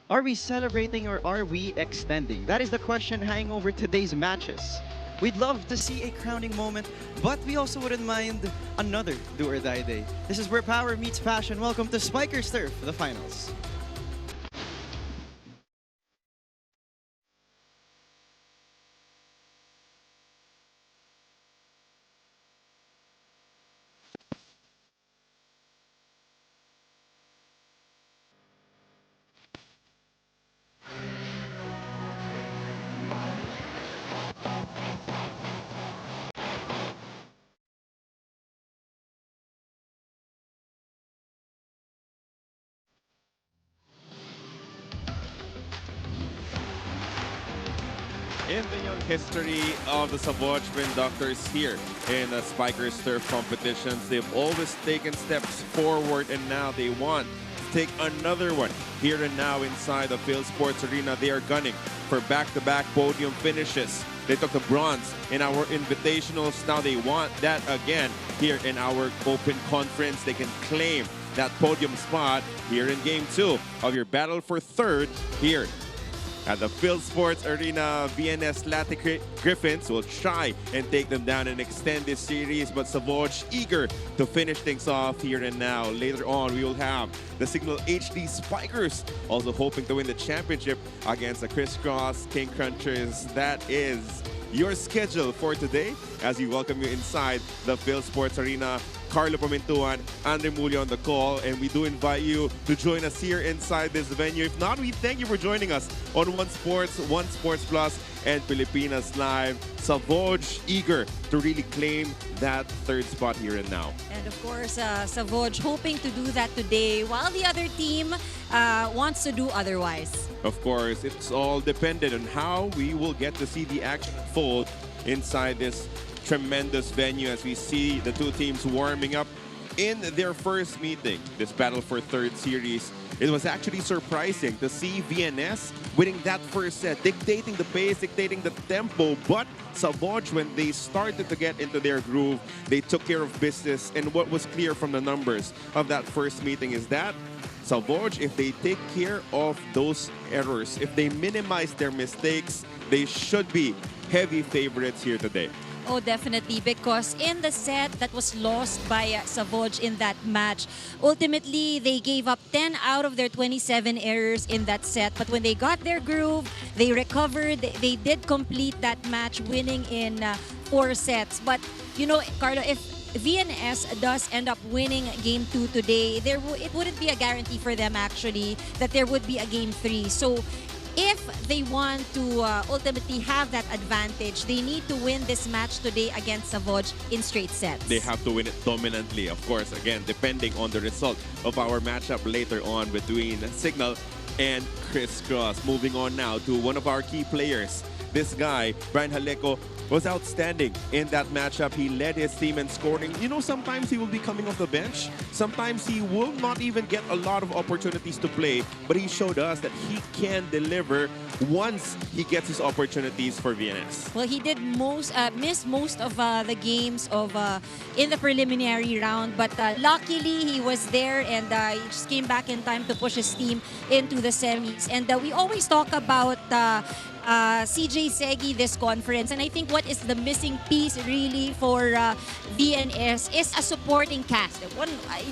Are we celebrating or are we extending? That is the question hanging over today's matches. We'd love to see a crowning moment, but we also wouldn't mind another do or die day. This is where power meets passion. Welcome to Spikers Turf, the finals. In the young history of the Savouge Spin Doctors here in the Spikers Turf competitions, they've always taken steps forward, and now they want to take another one here and now inside the Phil Sports Arena. They are gunning for back-to-back podium finishes. They took the bronze in our invitationals. Now they want that again here in our open conference. They can claim that podium spot here in Game 2 of your battle for third here at the Phil Sports Arena. VNS-Laticrete Griffins will try and take them down and extend this series, but Savouge eager to finish things off here and now. Later on, we will have the Signal HD Spikers also hoping to win the championship against the Crisscross King Crunchers. That is your schedule for today as we welcome you inside the Phil Sports Arena. Carlo Pamintuan, Andre Mulio on the call, and we do invite you to join us here inside this venue. If not, we thank you for joining us on One Sports, One Sports Plus, and Pilipinas Live. Savouge eager to really claim that third spot here and now. And of course, Savouge hoping to do that today, while the other team wants to do otherwise. Of course, it's all dependent on how we will get to see the action unfold inside this tremendous venue as we see the two teams warming up in their first meeting. This battle for third series, it was actually surprising to see VNS winning that first set, dictating the pace, dictating the tempo, but Savouge, when they started to get into their groove, they took care of business. And what was clear from the numbers of that first meeting is that Savouge, if they take care of those errors, if they minimize their mistakes, they should be heavy favorites here today. Oh, definitely, because in the set that was lost by Savouge in that match, ultimately they gave up 10 out of their 27 errors in that set. But when they got their groove, they recovered. They did complete that match, winning in 4 sets. But, you know, Carlo, if VNS does end up winning Game 2 today, it wouldn't be a guarantee for them, actually, that there would be a Game 3. So if they want to ultimately have that advantage, they need to win this match today against Savouge in straight sets. They have to win it dominantly, of course, again, depending on the result of our matchup later on between Signal and Crisscross. Moving on now to one of our key players. This guy, Brian Haleco, was outstanding in that matchup. He led his team in scoring. You know, sometimes he will be coming off the bench. Sometimes he will not even get a lot of opportunities to play, but he showed us that he can deliver once he gets his opportunities for VNS. Well, he did miss most of the games of in the preliminary round, but luckily he was there, and he just came back in time to push his team into the semis. And we always talk about CJ Segi this conference, and I think what is the missing piece really for VNS is a supporting cast.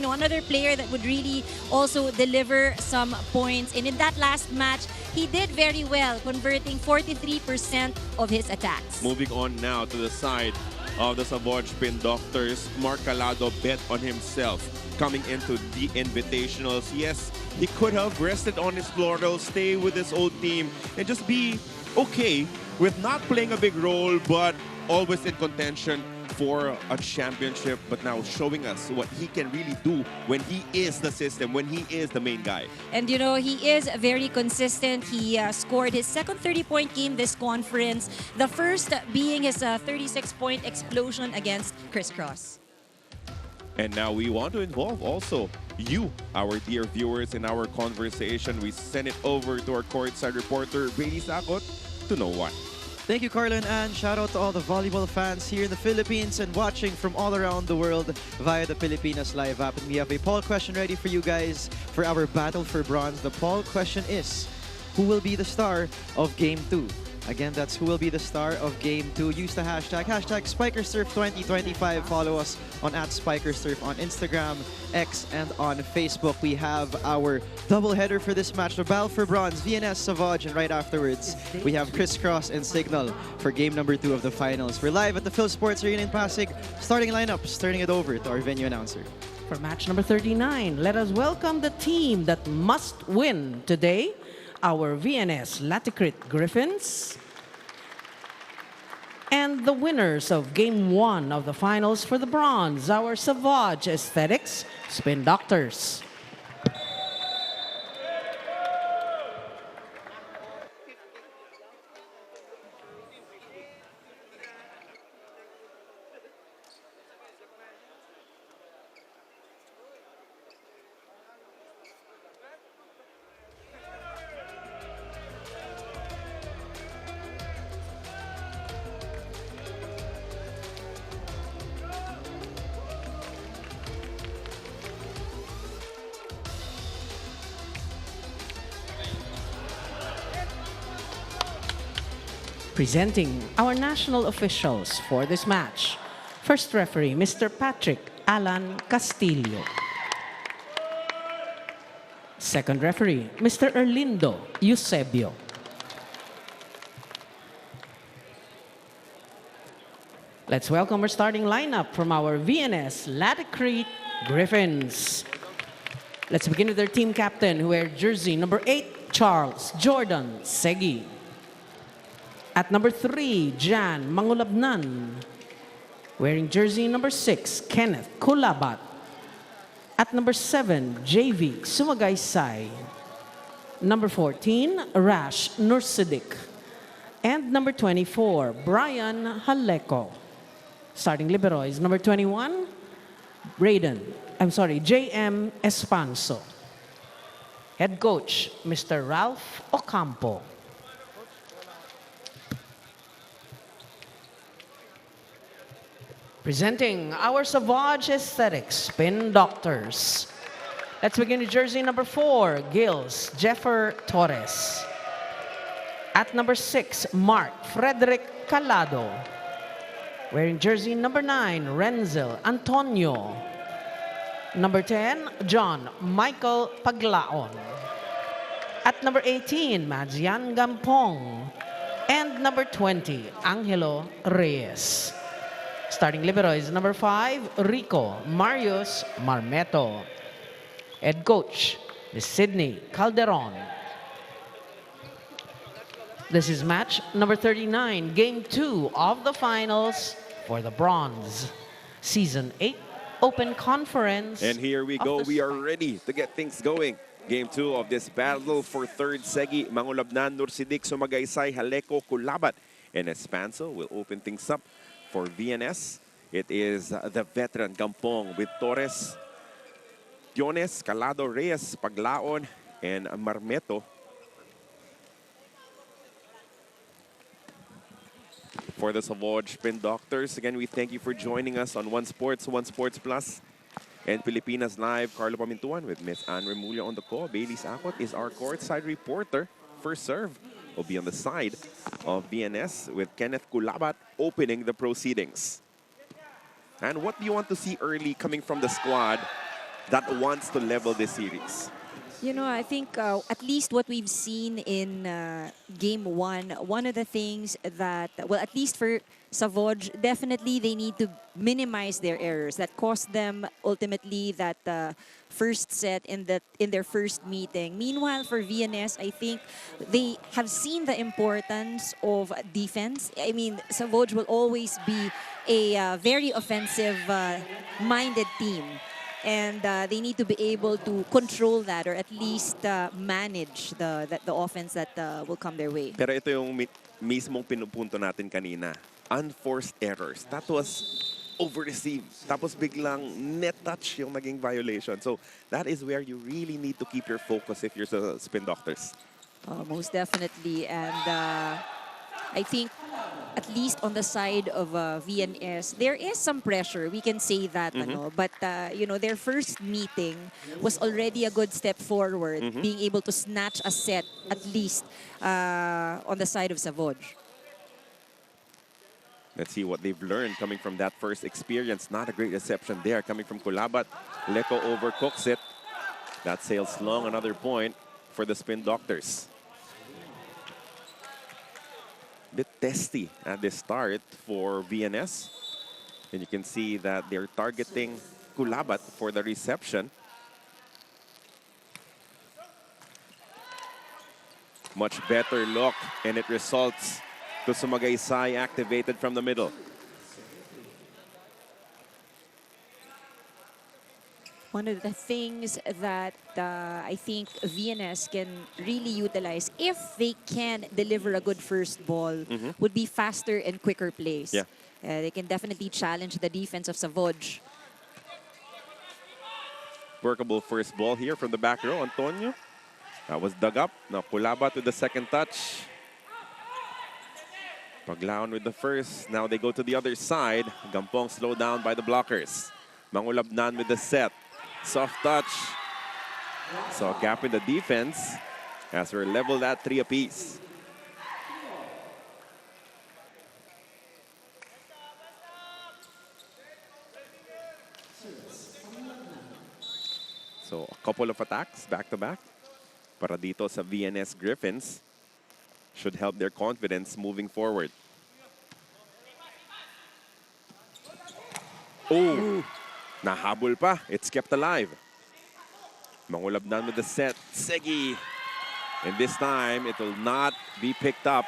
Another player that would really also deliver some points. And in that last match, he did very well, converting 43% of his attacks. Moving on now to the side of the Savouge Spin Doctors, Mark Calado bet on himself coming into the invitationals. Yes, he could have rested on his laurels, stay with his old team, and just be okay with not playing a big role, but always in contention for a championship. But now showing us what he can really do when he is the system, when he is the main guy. And you know, he is very consistent. He scored his second 30-point game this conference, the first being his 36-point explosion against Crisscross. And now we want to involve also you, our dear viewers, in our conversation. We send it over to our courtside reporter, Brady Sakot, to know what. Thank you, Carlo and Ann. Shout out to all the volleyball fans here in the Philippines and watching from all around the world via the Pilipinas Live app. And we have a poll question ready for you guys for our battle for bronze. The poll question is, who will be the star of Game 2. Again, that's who will be the star of Game 2. Use the hashtag SpikerSurf2025. Follow us on @SpikerSurf on Instagram, X, and on Facebook. We have our doubleheader for this match, the battle for bronze, VNS, Savouge, and right afterwards, we have Crisscross and Signal for game number 2 of the finals. We're live at the Phil Sports Arena in Pasig. Starting lineups, turning it over to our venue announcer. For match number 39, let us welcome the team that must win today, our VNS-Laticrete Griffins, and the winners of Game 1 of the finals for the bronze, our Savouge Spin Doctors. Presenting our national officials for this match. First referee, Mr. Patrick Alan Castillo. Second referee, Mr. Erlindo Eusebio. Let's welcome our starting lineup from our VNS-Laticrete Griffins. Let's begin with their team captain, who wears jersey number 8, Charles Jordan Segi. At number 3, Jan Mangulabnan. Wearing jersey number 6, Kenneth Kulabat. At number 7, JV Sumagaysay. Number 14, Rash Nursidik. And number 24, Brian Haleko. Starting libero is number 21, JM Espanso. Head coach, Mr. Ralph Ocampo. Presenting our Savouge Spin Doctors. Let's begin with jersey number 4, Gils Jeffer Torres. At number 6, Mark Frederick Calado. Wearing jersey number 9, Renzel Antonio. Number 10, John Michael Paglaon. At number 18, Madzian Gampong. And number 20, Angelo Reyes. Starting libero is number 5, Rico Marius Marmeto. Head coach, Ms. Sydney Calderon. This is match number 39, Game 2 of the finals for the bronze. Season 8 Open Conference. And here we go. We are ready to get things going. Game 2 of this battle for third, Segi, Mangulabnan, Nursidik, Sumagaysay, Haleko, Kulabat, and Espanso will open things up. For VNS, it is the veteran Gampong with Torres, Diones, Calado, Reyes, Paglaon, and Marmeto. For the Savouge Spin Doctors, again, we thank you for joining us on One Sports, One Sports Plus, and Pilipinas Live. Carlo Pamintuan with Miss Anne Remulla on the call. Bailey Sakot is our courtside reporter. First serve will be on the side of VNS with Kenneth Kulabat opening the proceedings. And what do you want to see early coming from the squad that wants to level this series? You know, I think at least what we've seen in Game 1, one of the things that, well, at least for Savouge, definitely they need to minimize their errors that cost them ultimately that first set in their first meeting. Meanwhile, for VNS, I think they have seen the importance of defense. I mean, Savouge will always be a very offensive-minded team. And they need to be able to control that or at least manage the offense that will come their way. Pero ito yung mismong pinupunto natin kanina. Unforced errors. That was over-received. Tapos biglang net touch yung naging violation. So that is where you really need to keep your focus if you're Spin Doctors. Most definitely. And I think at least on the side of VNS, there is some pressure. We can say that, but their first meeting was already a good step forward, being able to snatch a set at least on the side of Savouge. Let's see what they've learned coming from that first experience. Not a great reception there coming from Kulabat. Leko overcooks it. That sails long, another point for the Spin Doctors. Bit testy at the start for VNS. And you can see that they're targeting Kulabat for the reception. Much better look, and it results to Sumagaysay activated from the middle. One of the things that I think VNS can really utilize if they can deliver a good first ball would be faster and quicker plays. Yeah. They can definitely challenge the defense of Savouge. Workable first ball here from the back row, Antonio. That was dug up. Now Kulabat with the second touch. Paglaon with the first. Now they go to the other side. Gampong slowed down by the blockers. Mangulabnan with the set. Soft touch. So a gap in the defense as we're leveled at 3 apiece. So a couple of attacks back to back para dito sa VNS Griffins. Should help their confidence moving forward. Oh! Nahabol pa. It's kept alive. Mangulabnan with the set. Segi. And this time, it will not be picked up.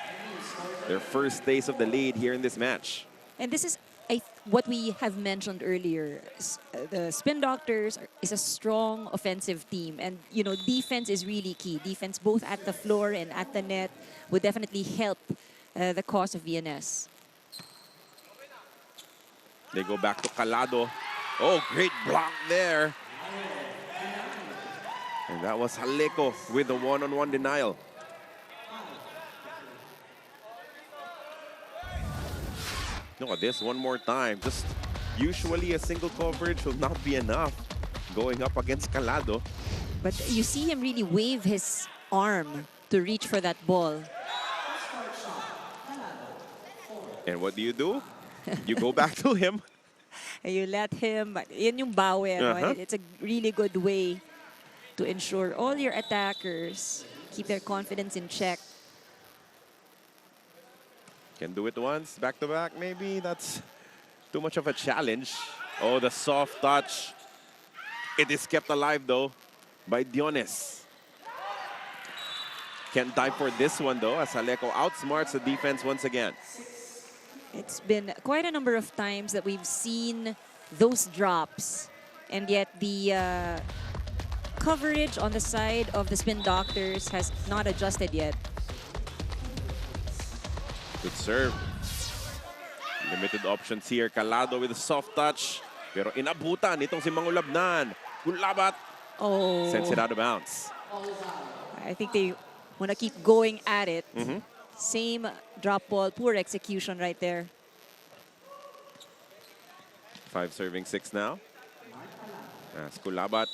Their first taste of the lead here in this match. And this is what we have mentioned earlier. The Spin Doctors is a strong offensive team. And, defense is really key. Defense both at the floor and at the net would definitely help the cause of VNS. They go back to Calado. Oh, great block there. And that was Haleko with the one-on-one denial. Look at this one more time. Just usually a single coverage will not be enough going up against Calado. But you see him really wave his arm to reach for that ball. And what do? You go back to him. And you let him, yun yung bawi. It's a really good way to ensure all your attackers keep their confidence in check. Can do it once, back to back, maybe. That's too much of a challenge. Oh, the soft touch. It is kept alive, though, by Dionis. Can't die for this one, though, as Haleko outsmarts the defense once again. It's been quite a number of times that we've seen those drops, and yet the coverage on the side of the Spin Doctors has not adjusted yet. Good serve. Limited options here. Calado with a soft touch. Pero inabutan itong si Mangulabnan. Kulabat sends it out of bounds. I think they want to keep going at it. Same drop ball, poor execution right there. 5 serving 6 now. As Kulabat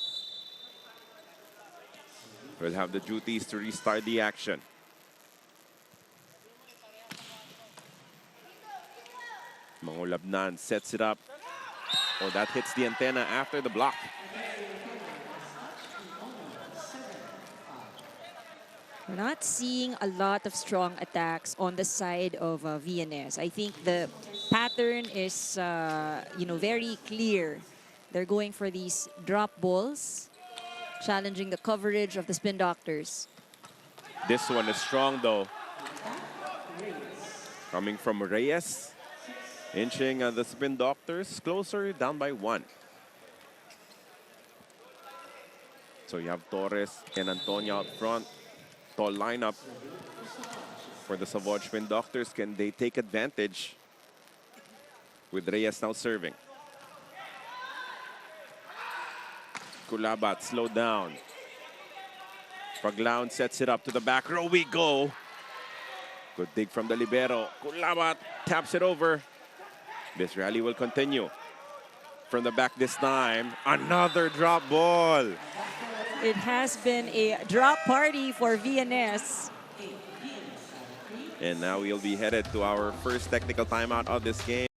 will have the duties to restart the action. Mangulabnan sets it up. Oh, that hits the antenna after the block. We're not seeing a lot of strong attacks on the side of VNS. I think the pattern is, very clear. They're going for these drop balls, challenging the coverage of the Spin Doctors. This one is strong, though. Coming from Reyes, inching the Spin Doctors closer, down by 1. So you have Torres and Antonio out front. Tall lineup for the Savouge Spin Doctors. Can they take advantage with Reyes now serving? Kulabat slowed down. Paglaon sets it up to the back row. We go. Good dig from the libero. Kulabat taps it over. This rally will continue. From the back this time, another drop ball. It has been a drop party for VNS. And now we'll be headed to our first technical timeout of this game.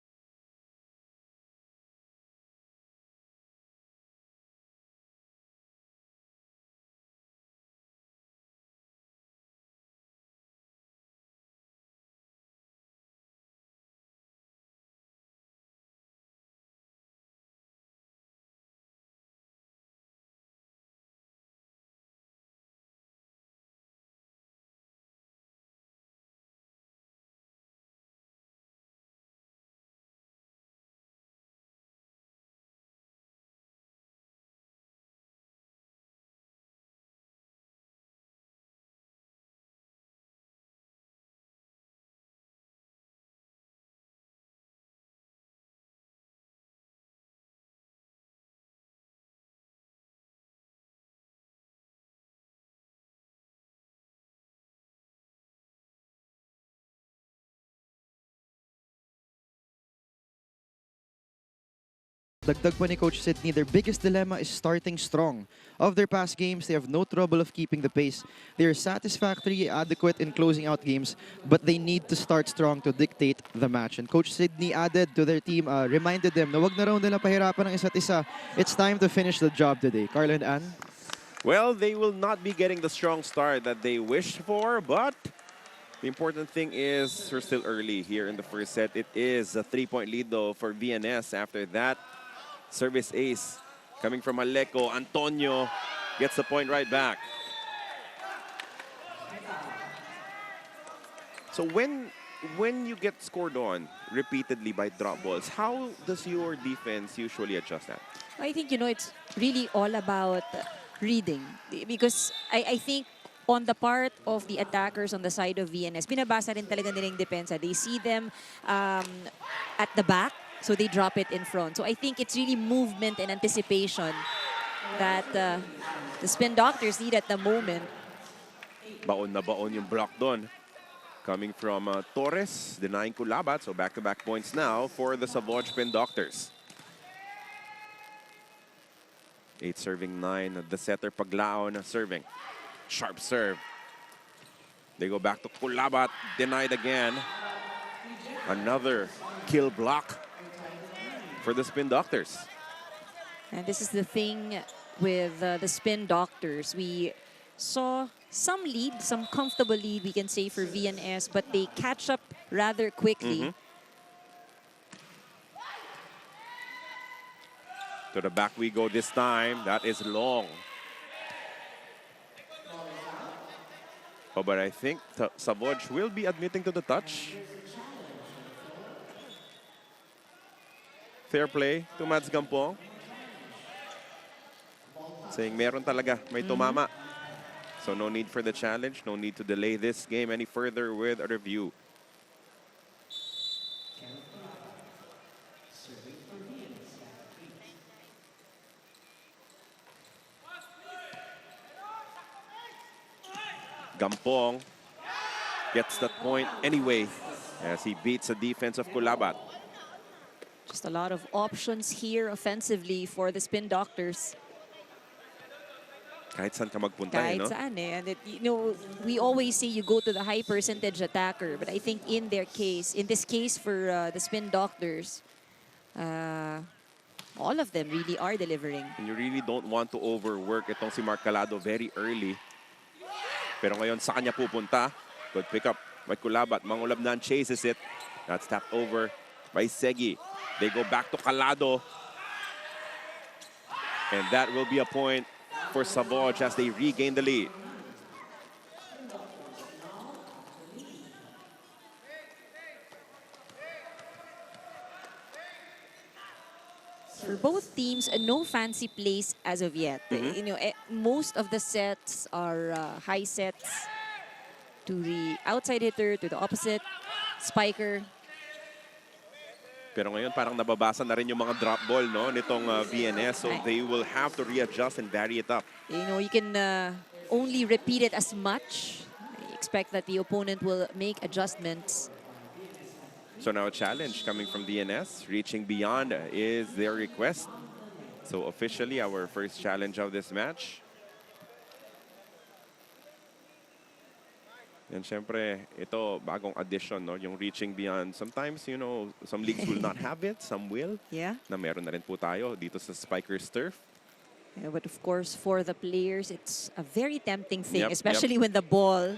Dagdag pa ni Coach Sydney, their biggest dilemma is starting strong. Of their past games, they have no trouble of keeping the pace. They are satisfactory, adequate in closing out games, but they need to start strong to dictate the match. And Coach Sydney added to their team, reminded them na wag na raw nila pahirapan ng isa't isa. It's time to finish the job today. Carla and Ann? Well, they will not be getting the strong start that they wished for, but the important thing is we're still early here in the first set. It is a 3-point lead, though, for VNS. After that, service ace coming from Aleco. Antonio gets the point right back. So when you get scored on repeatedly by drop balls, how does your defense usually adjust that? I think, it's really all about reading. Because I think on the part of the attackers on the side of VNS, binabasa rin talaga nila yung depensa. They see them at the back, so they drop it in front. So I think it's really movement and anticipation that the Spin Doctors need at the moment. Baon na baon yung block doon. Coming from Torres, denying Kulabat. So back-to-back points now for the Savouge Spin Doctors. 8 serving 9. The setter Paglaon serving. Sharp serve. They go back to Kulabat. Denied again. Another kill block for the Spin Doctors. And this is the thing with the Spin Doctors. We saw some lead, some comfortable lead, we can say, for VNS, but they catch up rather quickly. To the back we go this time. That is long. Oh, but I think Savouge will be admitting to the touch. Fair play to Mads Gampong. Saying meron talaga, may tumama. So no need for the challenge, no need to delay this game any further with a review. Gampong gets that point anyway as he beats the defense of Kulabat. Just a lot of options here offensively for the Spin Doctors. Kahit saan ka magpunta, Kahit saan eh. And we always say you go to the high percentage attacker, but I think in this case for the Spin Doctors, all of them really are delivering. And you really don't want to overwork itong si Mark Calado very early. Pero ngayon sa kanya pupunta. Good pick up by Kulabat. Mangulabnan chases it. That's tapped over by Segi. They go back to Calado. And that will be a point for Savouge as they regain the lead. For both teams, no fancy plays as of yet. Most of the sets are high sets to the outside hitter, to the opposite spiker. Pero ngayon parang nababasa na rin yung mga drop ball nitong VNS, so they will have to readjust and vary it up. You can only repeat it as much. expect that the opponent will make adjustments. So now a challenge coming from VNS. Reaching beyond is their request. So officially our first challenge of this match. And syempre, ito bagong addition, no? Yung reaching beyond. Sometimes, you know, some leagues will not have it, some will. Yeah. Na meron na rin po tayo dito sa Spikers Turf. Yeah, but of course, for the players, it's a very tempting thing, Yep, especially when the ball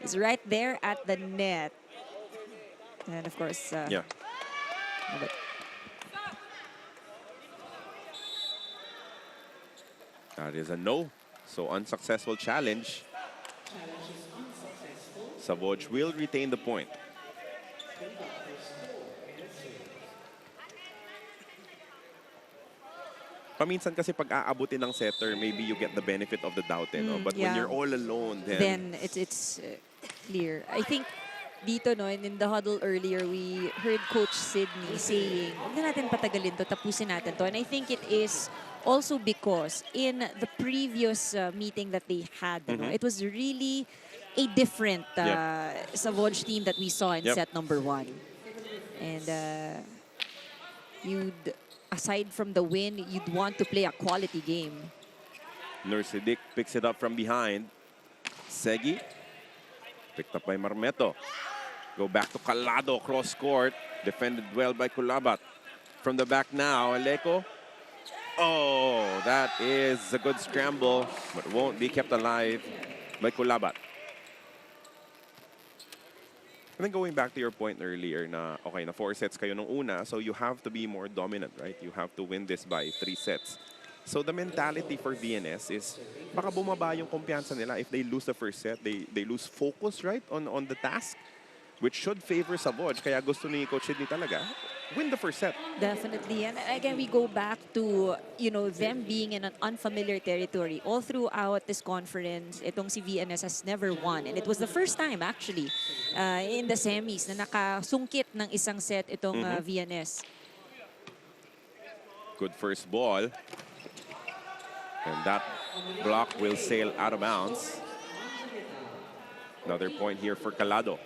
is right there at the net. And of course, Yeah. but That is a no. So unsuccessful challenge. Savouge will retain the point. Paminsan kasi pag aabutin ng setter, maybe you get the benefit of the doubt, no? But when yeah. you're all alone, then it's clear. I think dito, no, in the huddle earlier, we heard Coach Sydney saying, huwag na natin patagalin to, tapusin natin to. And I think it is also because in the previous meeting that they had, no, it was really a different Savouge team that we saw in set number 1. And aside from the win, you'd want to play a quality game. Nursidik picks it up from behind. Segi. Picked up by Marmeto. Go back to Calado, cross court. Defended well by Kulabat. From the back now, Aleko. Oh, that is a good scramble, but won't be kept alive by Kulabat. And then going back to your point earlier na, okay, na 4 sets kayo nung una, so you have to be more dominant, right? You have to win this by 3 sets. So the mentality for VNS is baka bumaba yung kumpiyansa nila. If they lose the first set, they lose focus, right, on the task, which should favor Savouge. Kaya gusto ni Coach Sydney talaga win the first set. Definitely. And again, we go back to, you know, them being in an unfamiliar territory. All throughout this conference, itong si VNS has never won. And it was the first time, actually, in the semis na nakasungkit ng isang set itong VNS. Good first ball. And that block will sail out of bounds. Another point here for Calado.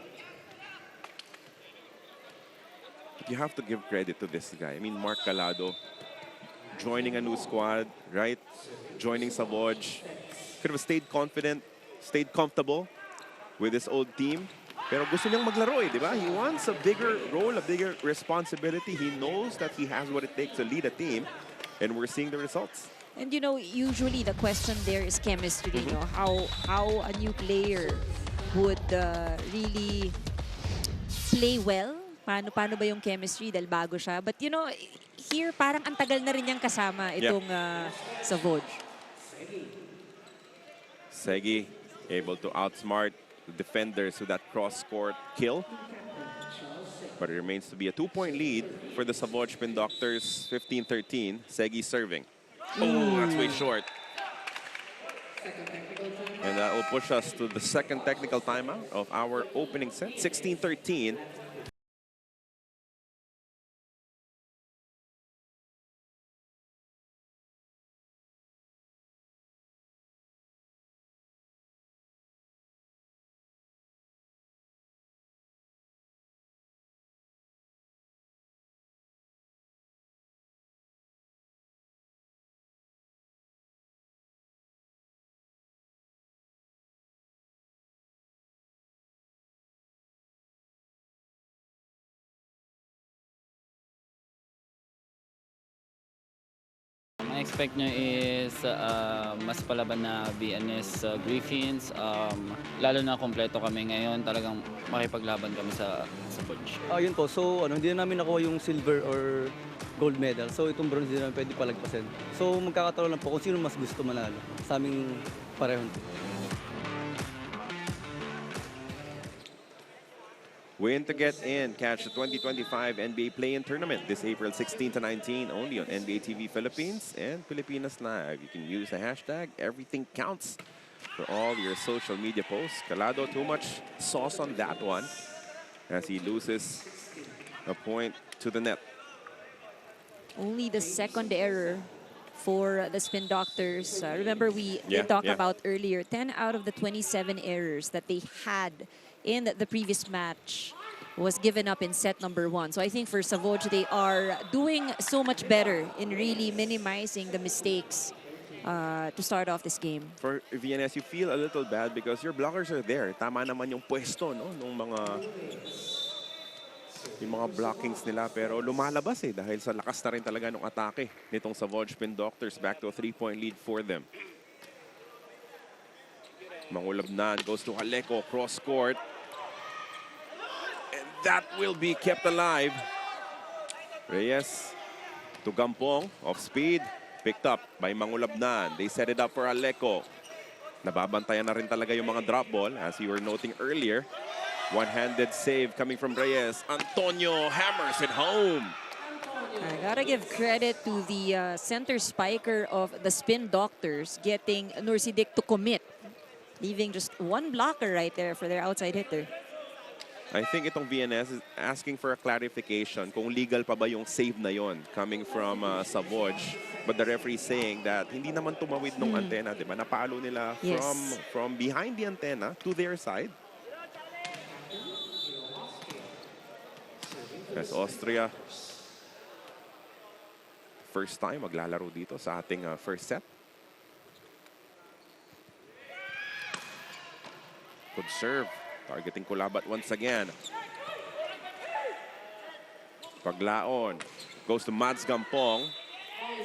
You have to give credit to this guy. I mean, Mark Calado, joining a new squad, right? Joining Savouge. Could have stayed confident, stayed comfortable with his old team. Pero gusto niyang maglaro, di ba? He wants a bigger role, a bigger responsibility. He knows that he has what it takes to lead a team, and we're seeing the results. And you know, usually the question there is chemistry, you know, how a new player would really play well. Paano ba yung chemistry dahil bago siya. But you know, here parang ang tagal na rin niyang kasama itong Savouge. Segi able to outsmart the defenders with that cross-court kill. But it remains to be a 2-point lead for the Savouge Spin Doctors, 15-13. Segi serving. Oh, that's way short. And that will push us to the second technical timeout of our opening set, 16-13. Ang expect nyo is mas palaban na VNS Griffins. Lalo na kompleto kami ngayon, talagang makipaglaban kami sa Savouge. Yun po. So, hindi na namin nakuha yung silver or gold medal. So, itong bronze din namin pwede palagpasin. So, magkakataon lang po kung sino mas gusto manalo sa aming parehon. Win to get in. Catch the 2025 NBA Play-In Tournament this April 16 to 19 only on NBA TV Philippines and Pilipinas Live. You can use the hashtag Everything Counts for all your social media posts. Calado, too much sauce on that one as he loses a point to the net. Only the second error for the Spin Doctors. Remember, we did talk about earlier, 10 out of the 27 errors that they had in the previous match was given up in set number 1. So I think for Savouge, they are doing so much better in really minimizing the mistakes to start off this game. For VNS, you feel a little bad because your blockers are there. Tama naman yung pwesto, no? Yung mga blockings nila, pero lumalabas dahil sa lakas na rin talaga ng atake nitong Savouge Spin Doctors. Back to a 3-point lead for them. Mangulabnan goes to Haleko, cross court. And that will be kept alive. Reyes to Gampong, off speed. Picked up by Mangulabnan. They set it up for Haleko. Nababantayan na rin talaga yung mga drop ball, as you were noting earlier. One-handed save coming from Reyes. Antonio hammers it home. I gotta give credit to the center spiker of the Spin Doctors getting Nursidik to commit, leaving just one blocker right there for their outside hitter. I think itong VNS is asking for a clarification kung legal pa ba yung save na yon coming from Savouge. But the referee saying that hindi naman tumawid ng antena, di ba? Napalo nila from behind the antenna to their side. As Austria, first time maglalaro dito sa ating first set. Good serve. Targeting Kulabat once again. Paglaon. Goes to Mads Gampong.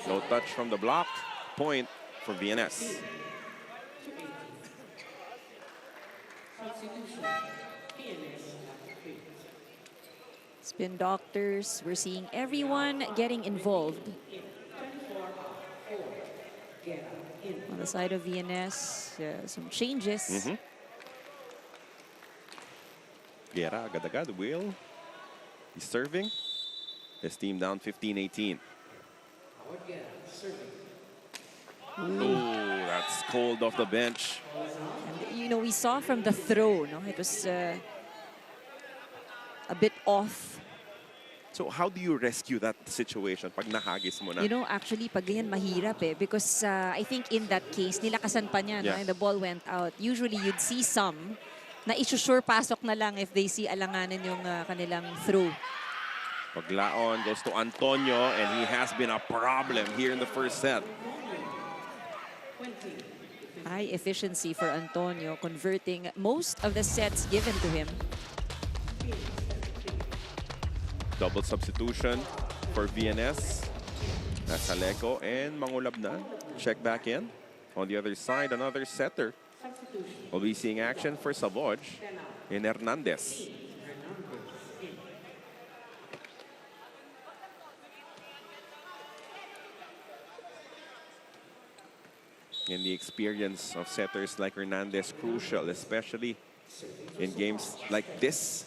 No touch from the block. Point for VNS. Spin Doctors, we're seeing everyone getting involved. On the side of VNS, some changes. Guerra agad-agad will. He's serving. His team down 15-18. Oh, that's cold off the bench. And, you know, we saw from the throw, no, it was a bit off. So how do you rescue that situation pag nahagis mo na? You know, actually, pag ganyan mahirap because I think in that case, nilakasan pa niya, no, and the ball went out. Usually, you'd see some na isusure pasok na lang if they see alanganin yung kanilang throw. Paglaon goes to Antonio, and he has been a problem here in the first set. High efficiency for Antonio, converting most of the sets given to him. Double substitution for VNS. That's Haleko and Mangulabnan. Check back in. On the other side, another setter. We'll be seeing action for Savouge in Hernandez. And the experience of setters like Hernandez crucial, especially in games like this.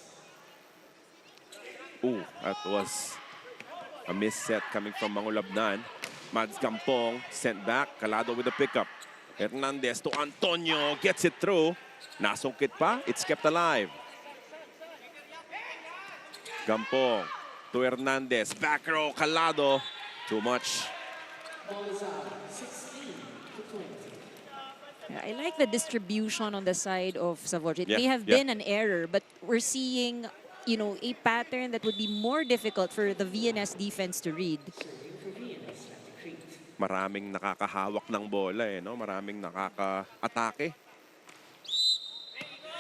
Ooh, that was a missed set coming from Mangulabnan. Mads Gampong sent back. Calado with the pickup. Hernandez to Antonio. Gets it through. Nasungkit pa. It's kept alive. Gampong to Hernandez. Back row. Calado. Too much. Yeah, I like the distribution on the side of Savouge. It Yeah, may have yeah. been an error, but we're seeing, you know, a pattern that would be more difficult for the VNS defense to read. Maraming nakakahawak ng bola no? Maraming nakaka-atake.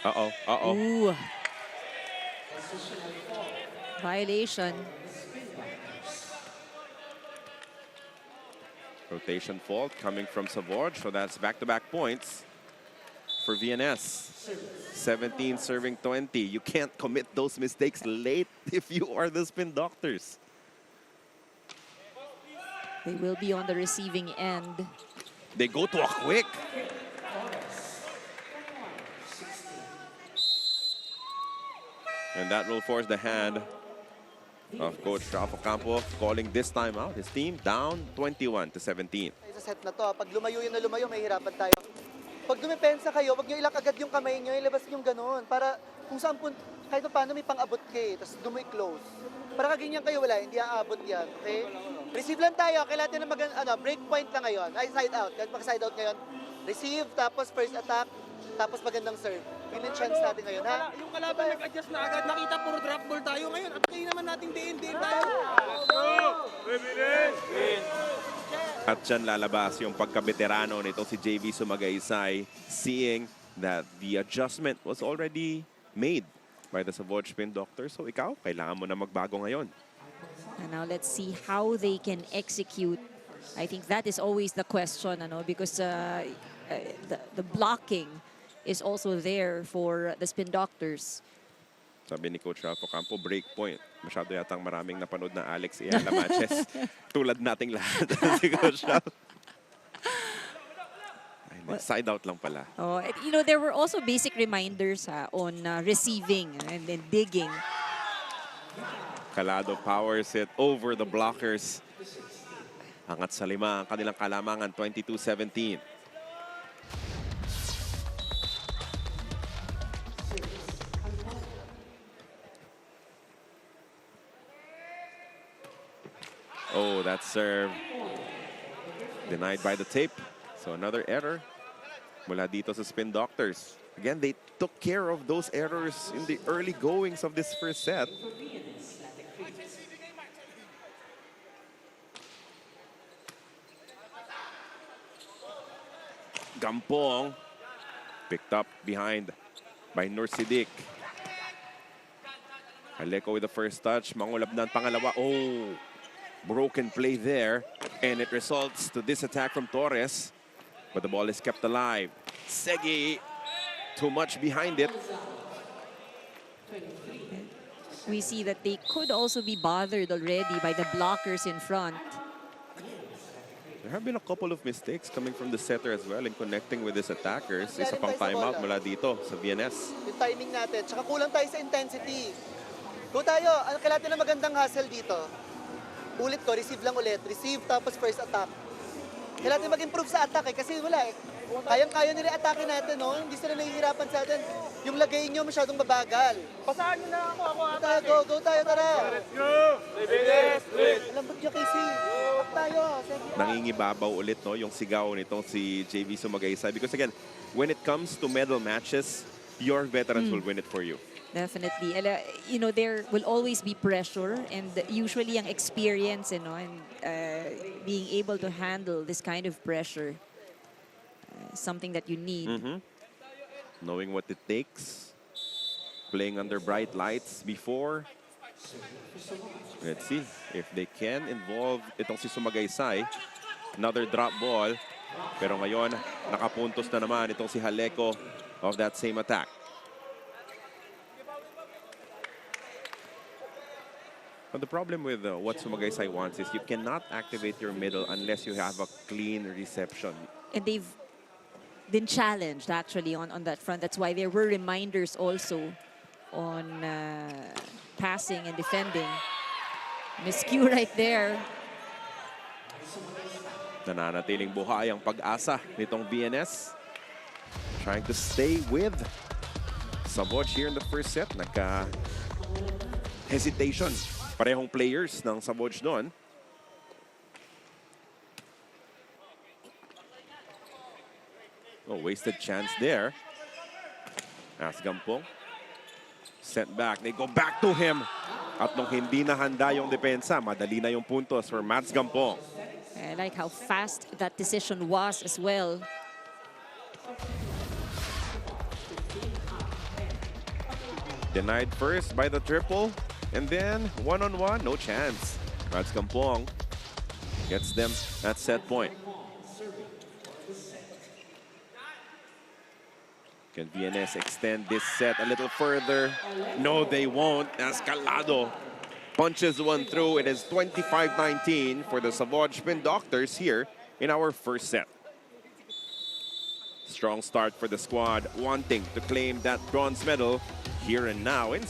Uh-oh, uh-oh. Ooh. Violation. Rotation fault coming from Savouge, so that's back-to-back points for VNS. 17 serving 20. You can't commit those mistakes late if you are the Spin Doctors. They will be on the receiving end. They go to a quick. And that will force the hand of Coach Rafa Campos calling this time out. His team down 21-17. Sa set na to, pag lumayo yun na lumayo, mahihirapan tayo. Pag dumepensa kayo, wag nyo ilak agad yung kamay nyo, ilabas nyo ganun. Para kung saan kahit pa paano may pang-abot kayo, tapos dumoy close. Para kaganyan kayo, wala, hindi aabot yan, okay? Receive lang tayo. Kailangan natin break point lang ngayon. Ay, side out. Kahit mag-side out ngayon. Receive, tapos first attack, tapos magandang serve. Yun yung chance natin ngayon, ha? Yung kalaban nag-adjust na agad. Nakita puro drop ball tayo ngayon. At kayo naman nating diin tayo. At dyan lalabas yung pagkabeterano nito si JV Sumagaysay, seeing that the adjustment was already made by the Savouge Spin Doctors. So ikaw, kailangan mo na magbago ngayon. And now let's see how they can execute. I think that is always the question, because the blocking is also there for the Spin Doctors. Sabi ni Coach Rafa Campo, break point. Masyado yatang maraming napanood na Alex Ayala matches. Tulad nating lahat si Coach Rafa. Side out lang pala. Oh, there were also basic reminders on receiving and then digging. Calado powers it over the blockers. Angat sa 5 ang kanilang kalamangan, 22-17. Oh, that serve denied by the tape. So another error mula dito sa Spin Doctors. Again, they took care of those errors in the early goings of this first set. Gampong picked up behind by Nursidik. Aleko with the first touch. Mangulabnan pangalawa. Oh, broken play there. And it results to this attack from Torres. But the ball is kept alive. Segi, too much behind it. We see that they could also be bothered already by the blockers in front. There have been a couple of mistakes coming from the setter as well in connecting with his attackers. Isa pang timeout mula dito sa VNS. Yung timing natin. Tsaka kulang tayo sa intensity. Go tayo. Kailangan natin na magandang hustle dito. Ulit ko, receive lang ulit. Receive tapos first attack. Kailangan natin mag-improve sa attack kasi wala eh. Kayang-kaya nila atake natin, no? Hindi sila nahihirapan sa atin. Yung lagay nyo masyadong mabagal. Pasahan nyo na ako Go, go tayo, tara. Let's go! Lambot nyo, Casey. Up tayo. Nangingibabaw ulit, no, yung sigaw nitong si JV Sumagaysay. Because again, when it comes to medal matches, your veterans will win it for you. Definitely. There will always be pressure, and usually ang experience, and being able to handle this kind of pressure, something that you need. Knowing what it takes, playing under bright lights before. Let's see if they can involve itong si Sumagaysay. Another drop ball. Pero ngayon, nakapuntos na naman itong si Haleko of that same attack. But the problem with what Sumagaysay wants is you cannot activate your middle unless you have a clean reception. And they've been challenged actually on that front. That's why there were reminders also on passing and defending. Miscue right there. Nananatiling buhay ang pag-asa nitong VNS. Trying to stay with Savouge here in the first set. Nagka-hesitation. Parehong players ng Savouge doon. Oh, wasted chance there. As Gampong. Sent back. They go back to him. At nung hindi na handa yung depensa, madali na yung puntos for Mats Gampong. I like how fast that decision was as well. Denied first by the triple. And then, one-on-one, no chance. Mats Gampong gets them at set point. Can VNS extend this set a little further? No, they won't. As Calado punches one through. It is 25-19 for the Savouge Spin Doctors here in our first set. Strong start for the squad, wanting to claim that bronze medal here and now in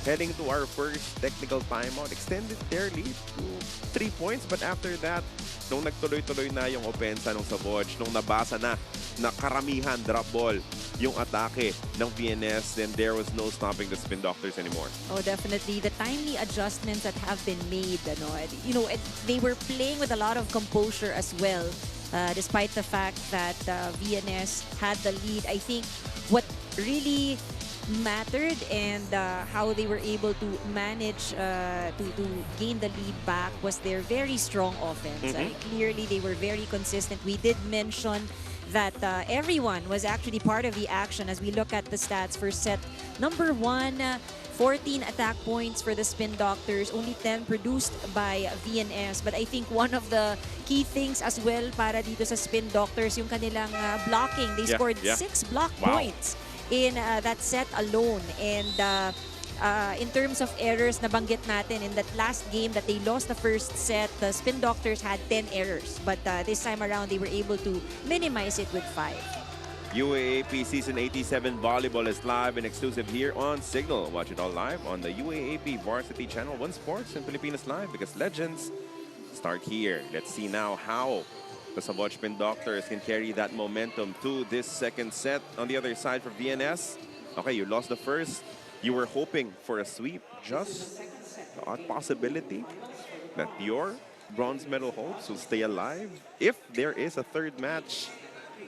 heading to our first technical timeout, extended their lead to 3 points. But after that, nung nagtuloy-tuloy na yung opensa ng Savouge, nung nabasa na karamihan drop ball yung atake ng VNS, then there was no stopping the Spin Doctors anymore. Oh, definitely. The timely adjustments that have been made, they were playing with a lot of composure as well, despite the fact that VNS had the lead. I think what really mattered and how they were able to manage to gain the lead back was their very strong offense. Clearly, they were very consistent. We did mention that everyone was actually part of the action as we look at the stats for set number 1. 14 attack points for the Spin Doctors, only 10 produced by VNS. But I think one of the key things as well para dito sa Spin Doctors, yung kanilang blocking. They scored 6 block points in that set alone. And in terms of errors, nabanggit natin in that last game that they lost the first set, the Spin Doctors had 10 errors. But this time around, they were able to minimize it with 5. UAAP Season 87 Volleyball is live and exclusive here on Signal. Watch it all live on the UAAP Varsity Channel 1 Sports and Pilipinas Live, because legends start here. Let's see now how the Savouge Spin Doctors can carry that momentum to this second set. On the other side for VNS, okay, you lost the first. You were hoping for a sweep. Just the odd possibility that your bronze medal hopes will stay alive if there is a third match,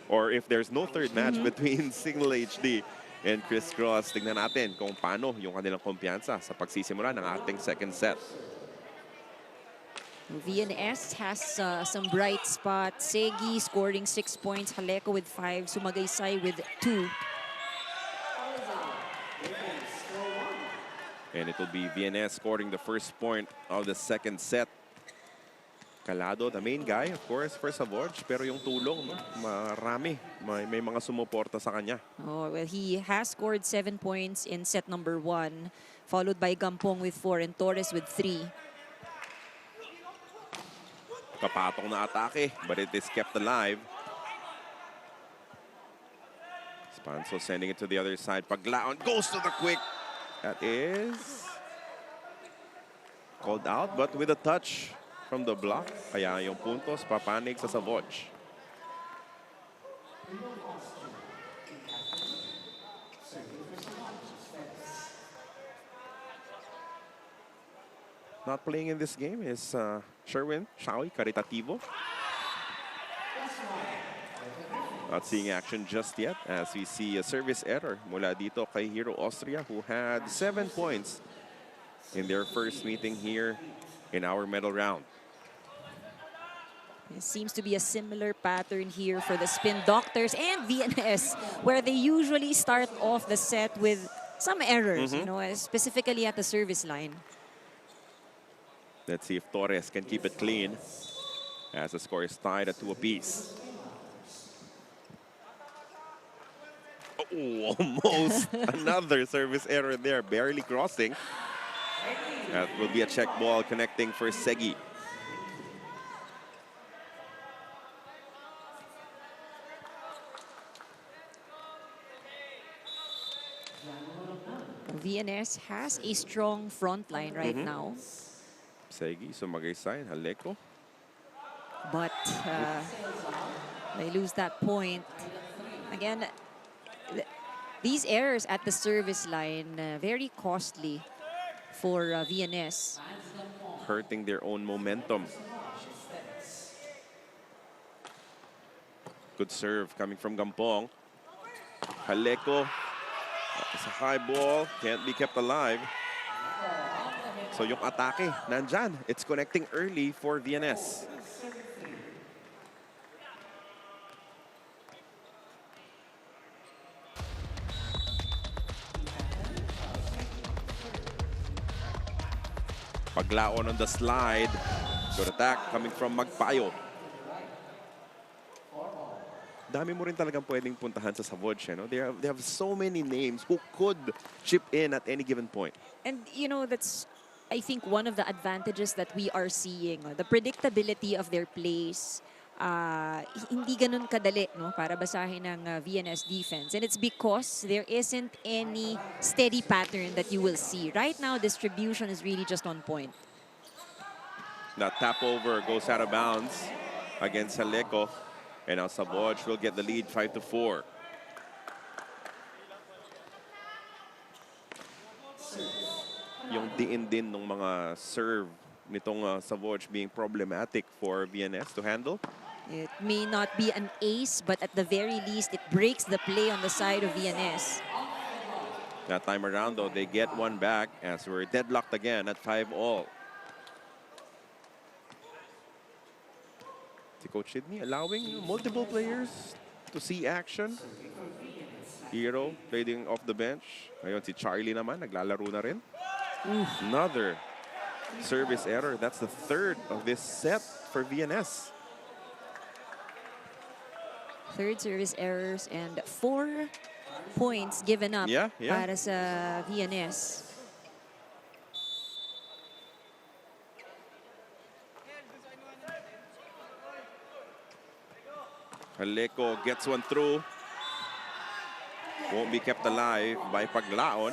or if there's no third match between Signal HD and Chris Cross. Tignan natin kung paano yung kanilang kumpiyansa sa pagsisimula ng ating second set. VNS has some bright spots. Segi scoring 6 points. Haleko with 5. Sumagaysay with 2. And it will be VNS scoring the first point of the second set. Calado, the main guy, of course, for Savouge. Pero yung tulong, no? Marami. May mga sumuporta sa kanya. Oh, well, he has scored 7 points in set number 1, followed by Gampong with 4 and Torres with 3. Kapatong na atake, but it is kept alive. Spanso sending it to the other side. Paglaon goes to the quick. That is called out, but with a touch from the block. Kaya yung puntos papanig sa Savouge. Not playing in this game is Sherwin Shawi Caritativo. Not seeing action just yet as we see a service error mula dito kay Hero Austria, who had 7 points in their first meeting here in our medal round. It seems to be a similar pattern here for the Spin Doctors and VNS, where they usually start off the set with some errors, specifically at the service line. Let's see if Torres can keep it clean as the score is tied at 2 apiece. Oh, almost another service error there, barely crossing. That will be a check ball connecting for Segi. VNS has a strong front line right now. Segi, Sumagaysay, Haleko. But they lose that point. Again, these errors at the service line, very costly for VNS. Hurting their own momentum. Good serve coming from Gampong. Haleko. It's a high ball, can't be kept alive. So yung atake, nandyan. It's connecting early for VNS. Paglaon on the slide. Good attack coming from Magpayo. Dami mo rin talagang pwedeng puntahan sa Savouge. They have so many names who could chip in at any given point. And, that's, I think, one of the advantages that we are seeing. The predictability of their plays. hindi ganun kadali, no, para basahin ng VNS defense. And it's because there isn't any steady pattern that you will see. Right now, distribution is really just on point. That tap over goes out of bounds against Haleco. And now Savouge will get the lead 5-4. Yung diin din ng mga serve nitong Savouge being problematic for VNS to handle. It may not be an ace, but at the very least, it breaks the play on the side of VNS. That time around, though, they get one back as we're deadlocked again at 5-all. Si Coach Sidney allowing multiple players to see action. Hero playing off the bench. Ngayon si Charlie naman, naglalaro na rin. Another service error. That's the third of this set for VNS. Third service errors and 4 points given up para sa VNS. Haleco gets one through. Won't be kept alive by Paglaon.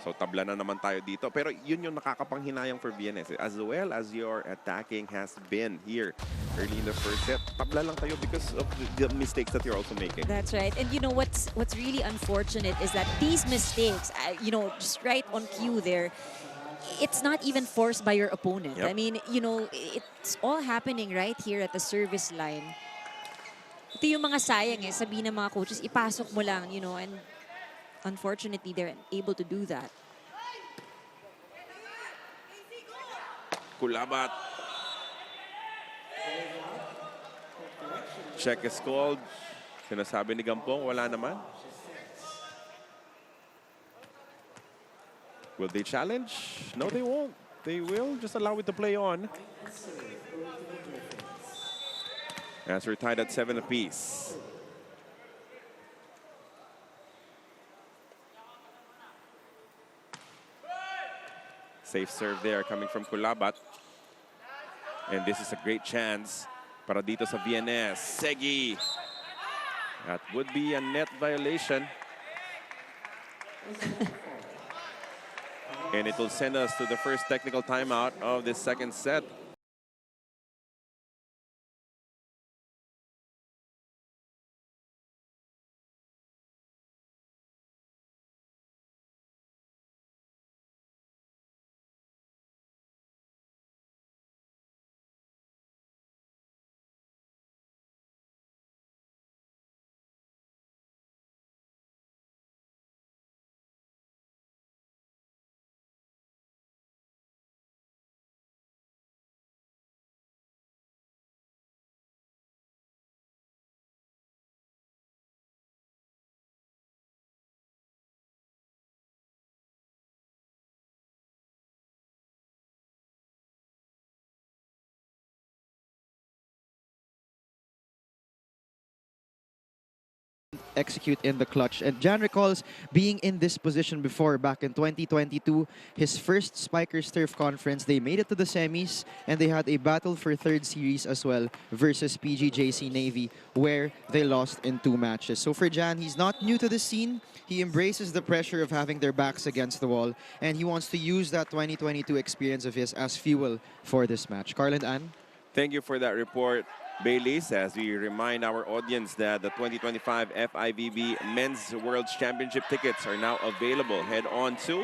So tabla na naman tayo dito. Pero yun yung nakakapanghinayang for VNS. As well as your attacking has been here early in the first set. Tabla lang tayo because of the mistakes that you're also making. That's right. And you know what's really unfortunate is that these mistakes, you know, just right on cue there, it's not even forced by your opponent. Yep. I mean, you know, it's all happening right here at the service line. Ito yung mga sayang sabihin ng mga coaches, ipasok mo lang, you know, and unfortunately, they're able to do that. Kulabat. Check is called. Sinasabi ni Gampong, wala naman. Will they challenge? No, they won't. They will just allow it to play on. As we're tied at 7 apiece. Safe serve there coming from Kulabat. And this is a great chance para dito sa VNS. Segi. That would be a net violation. And it will send us to the first technical timeout of this second set. Execute in the clutch. And Jan recalls being in this position before back in 2022, his first Spikers Turf Conference. They made it to the semis and they had a battle for third series as well versus PGJC Navy where they lost in 2 matches. So for Jan, he's not new to the scene. He embraces the pressure of having their backs against the wall and he wants to use that 2022 experience of his as fuel for this match. Carl and Ann? Thank you for that report, Baileys, as we remind our audience that the 2025 FIVB Men's World Championship tickets are now available. Head on to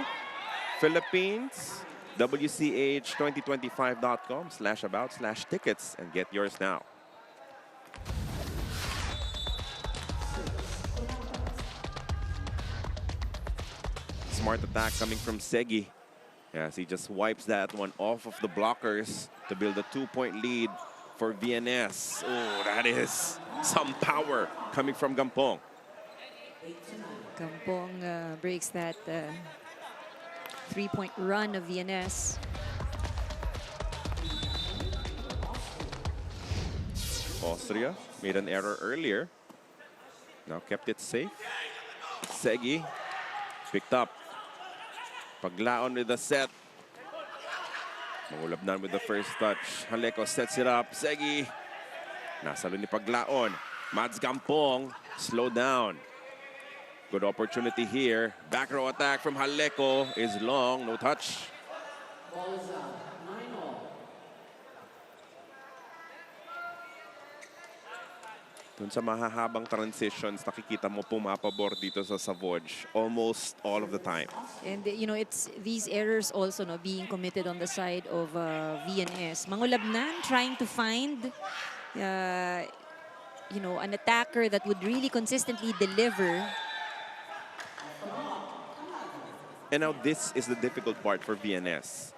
Philippines, WCH2025.com/about/tickets and get yours now. Smart attack coming from Segi. Yes, he just wipes that one off of the blockers to build a 2-point lead for VNS. Oh, that is some power coming from Gampong. Gampong breaks that 3-point run of VNS. Austria made an error earlier. Now kept it safe. Segi picked up. Paglaon with the set. Mangulabnan with the first touch. Haleco sets it up. Segi Nasalo ni Paglaon. Mads Gampong, slow down. Good opportunity here. Back row attack from Haleko is long, no touch. Dun sa mahahabang transitions, nakikita mo pumapabor dito sa Savouge almost all of the time. And you know, it's these errors also no being committed on the side of VNS. Mangulabnan trying to find you know, an attacker that would really consistently deliver. And now this is the difficult part for VNS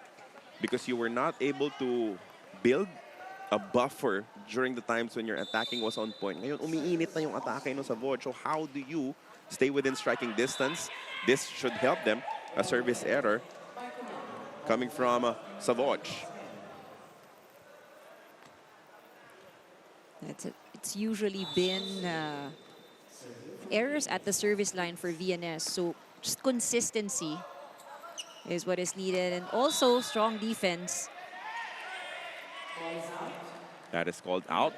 because you were not able to build a buffer during the times when your attacking was on point. Ngayon, umiinit na yung atake no sa Savouge. So how do you stay within striking distance? This should help them. A service error coming from Savouge. It's usually been errors at the service line for VNS. So just consistency is what is needed. And also strong defense. That is called out.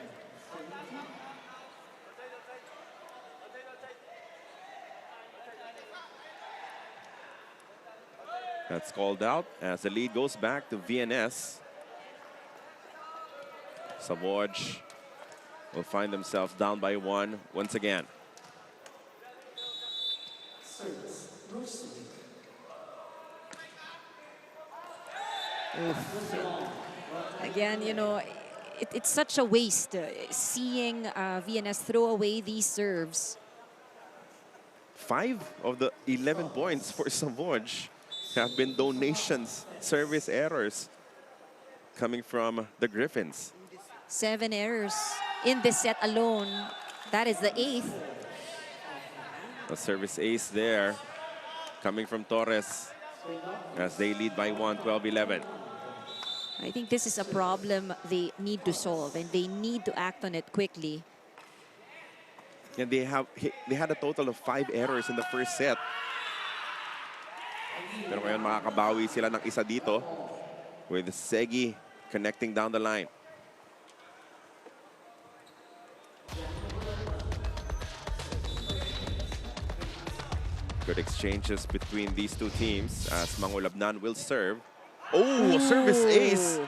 That's called out as the lead goes back to VNS. Savouge will find themselves down by 1 once again. Again, you know, it's such a waste seeing VNS throw away these serves. 5 of the 11 points for Savouge have been donations, service errors coming from the Griffins. 7 errors in this set alone. That is the 8th. A service ace there coming from Torres as they lead by 1, 12-11. I think this is a problem they need to solve and they need to act on it quickly. And they had a total of 5 errors in the first set. Pero ngayon makakabawi sila ng isa dito with Segi connecting down the line. Good exchanges between these two teams as Mangulabnan will serve. Oh, service ace.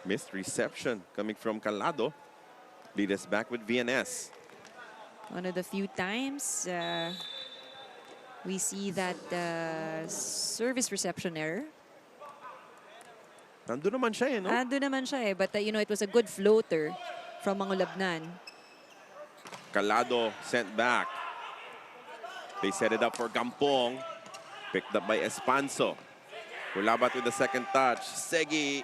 Missed reception coming from Calado. Lead us back with VNS. One of the few times we see that service reception error. Nandun naman siya, no? Nandun naman siya, but you know, it was a good floater from Mangulabnan. Calado sent back. They set it up for Gampong. Picked up by Espanso. Ulabat with the second touch. Segi.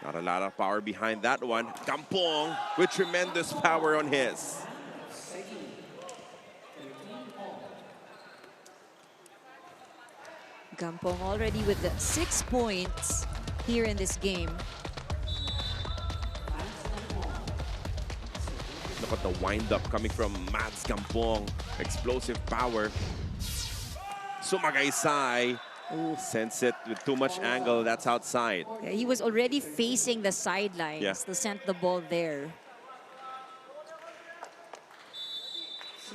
Not a lot of power behind that one. Gampong with tremendous power on his. Gampong already with the 6 points here in this game. Look at the wind-up coming from Mads Gampong. Explosive power. Sumagaysay sends it with too much angle. That's outside. Yeah, he was already facing the sidelines to send the ball there.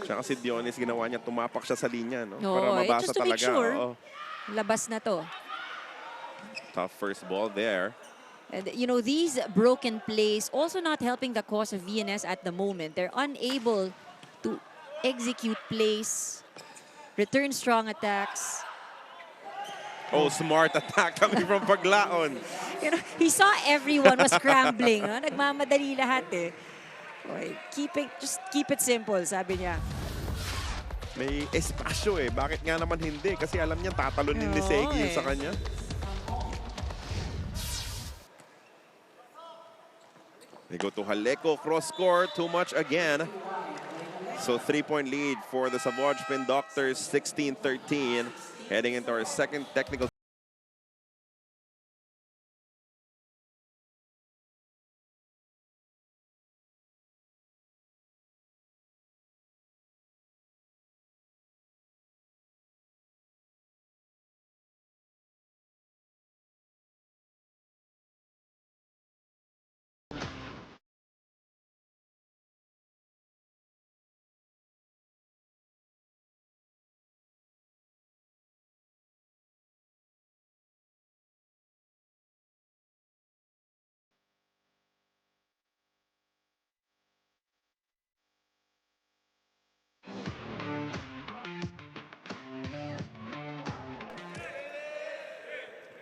Tsaka si Dionis, ginawa niya, tumapak siya sa linya, no? No, Para mabasa just to make talaga. sure. Oo. Labas na to. Tough first ball there. And, you know, these broken plays also not helping the cause of VNS at the moment. They're unable to execute plays, return strong attacks. Oh, smart attack coming from Paglaon. You know, he saw everyone was scrambling. Nagmamadali lahat eh. Okay, just keep it simple, sabi niya. May espasyo eh. Bakit nga naman hindi? Kasi alam niya tatalonin ni Segi yun sa kanya. They go to Haleko, cross court, too much again. So 3-point lead for the Savouge Spin Doctors, 16-13, heading into our second technical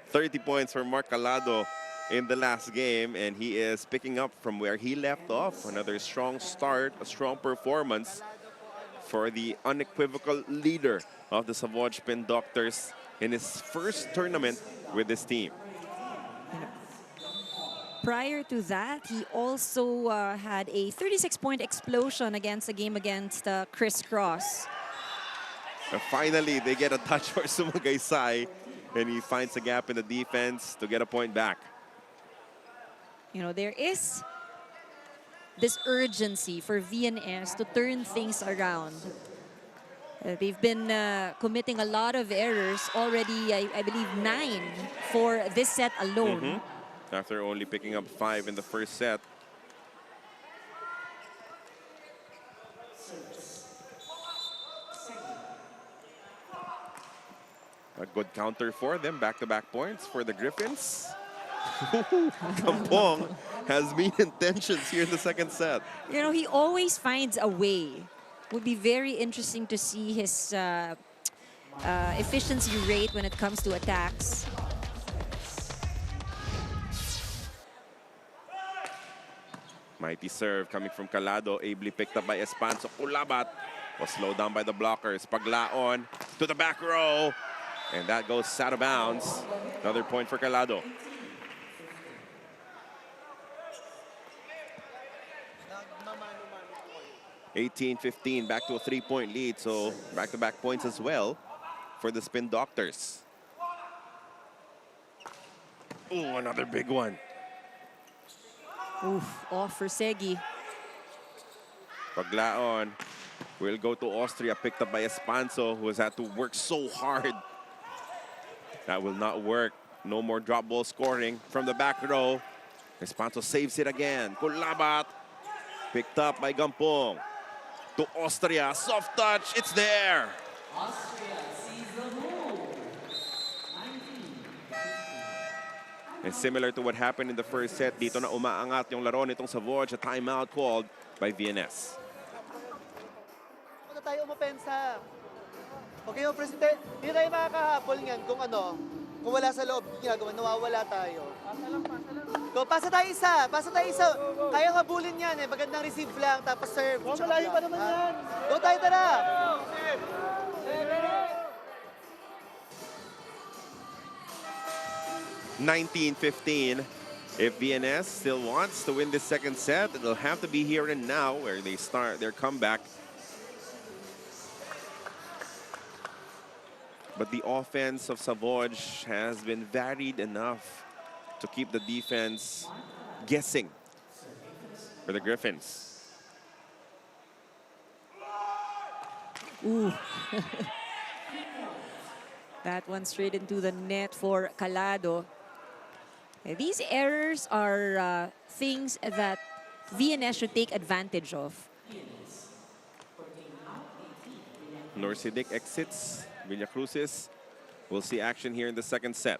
30 points for Mark Calado in the last game, and he is picking up from where he left off. Another strong start, a strong performance for the unequivocal leader of the Savouge Spin Doctors in his first tournament with this team. Prior to that, he also had a 36-point explosion against the game against Chris Cross. And finally, they get a touch for Sumagaysay, and he finds a gap in the defense to get a point back. You know, there is this urgency for VNS to turn things around. They've been committing a lot of errors already, I believe 9 for this set alone. After only picking up 5 in the first set. A good counter for them. Back-to-back points for the Griffins. Kampong has mean intentions here in the second set. You know, he always finds a way. Would be very interesting to see his efficiency rate when it comes to attacks. Mighty serve coming from Calado, ably picked up by Espanso. Kulabat was slowed down by the blockers. Paglaon to the back row. And that goes out of bounds. Another point for Calado. (18-15), back to a 3-point lead. So back-to-back points as well for the Spin Doctors. Ooh, another big one. Oof, off for Segi. Paglaon will go to Austria, picked up by Espanso, who has had to work so hard. That will not work. No more drop ball scoring from the back row. Espanso saves it again. Kulabat, picked up by Gampong. To Austria, soft touch, it's there. Austria sees the move. And similar to what happened in the first set, dito na umaangat yung laro nitong Savouge, a timeout called by VNS. Huwag na tayo umapensa. Okay, yung presidente, hindi tayo makakahabol niyan kung kung wala sa loob ginagawa, nawawala tayo. Go, pasa tayo isa. Kaya habulin yan eh, magandang receive lang, tapos serve. Malayo pa naman yan. Go tayo, tara. 19-15. If VNS still wants to win this second set, it'll have to be here and now where they start their comeback. But the offense of Savouge has been varied enough to keep the defense guessing for the Griffins. Ooh. That one straight into the net for Calado. These errors are things that VNS should take advantage of. Norsidic exits. Villacruzes will see action here in the second set.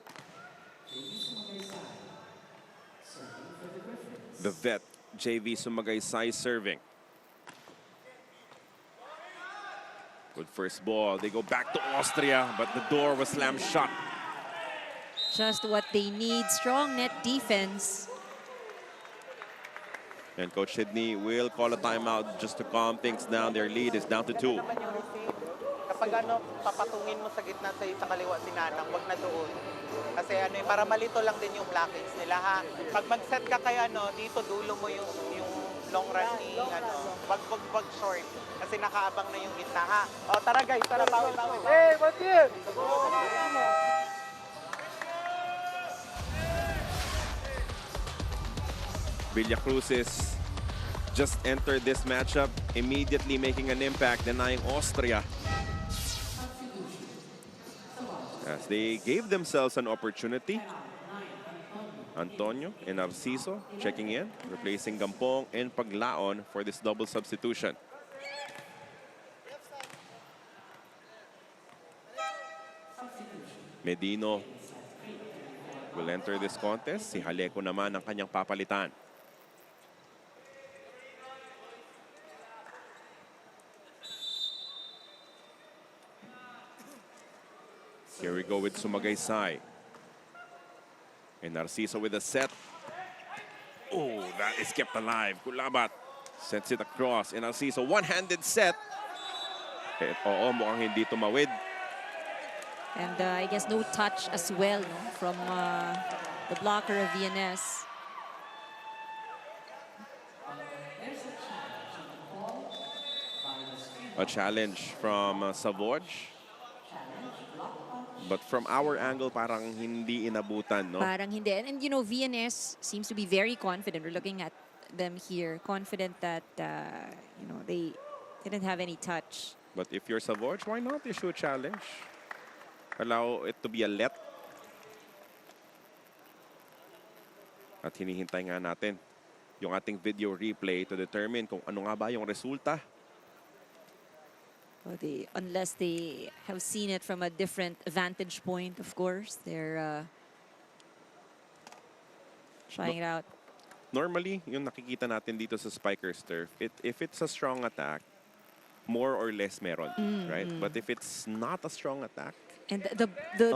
The vet, JV Sumagaysay serving. Good first ball. They go back to Austria, but the door was slammed shut. Just what they need, strong net defense. And Coach Sidney will call a timeout just to calm things down. Their lead is down to 2. Kapag papatungin mo sa gitna sa kaliwa si Nanang, wag na doon. Kasi para malito lang din yung blockings nila ha. Pag mag-set ka kay dito dulo mo yung long run ni wag short. Kasi nakaabang na yung gitna ha. O tara guys, tara bawi. Hey, what's here? Villacruzes just entered this matchup, immediately making an impact, denying Austria. As they gave themselves an opportunity. Antonio and Narciso checking in, replacing Gampong and Paglaon for this double substitution. Medino will enter this contest. Si Haleco naman ang kanyang papalitan. Here we go with Sumagaysay. And Narciso with a set. Oh, that is kept alive. Kulabat sends it across. And Narciso, one-handed set. Oo, mukhang hindi tumawid. And I guess no touch as well, no, from the blocker of VNS. A challenge from Savouge. But from our angle, parang hindi inabutan, no? Parang hindi. And you know, VNS seems to be very confident. We're looking at them here. Confident that, you know, they didn't have any touch. But if you're Savouge, why not issue a challenge? Allow it to be a let. At hinihintay nga natin yung ating video replay to determine kung ano nga ba yung resulta. Well, unless they have seen it from a different vantage point, of course. They're trying it out. Normally, yung nakikita natin dito sa Spiker's Turf, if it's a strong attack, more or less meron, right? But if it's not a strong attack, and the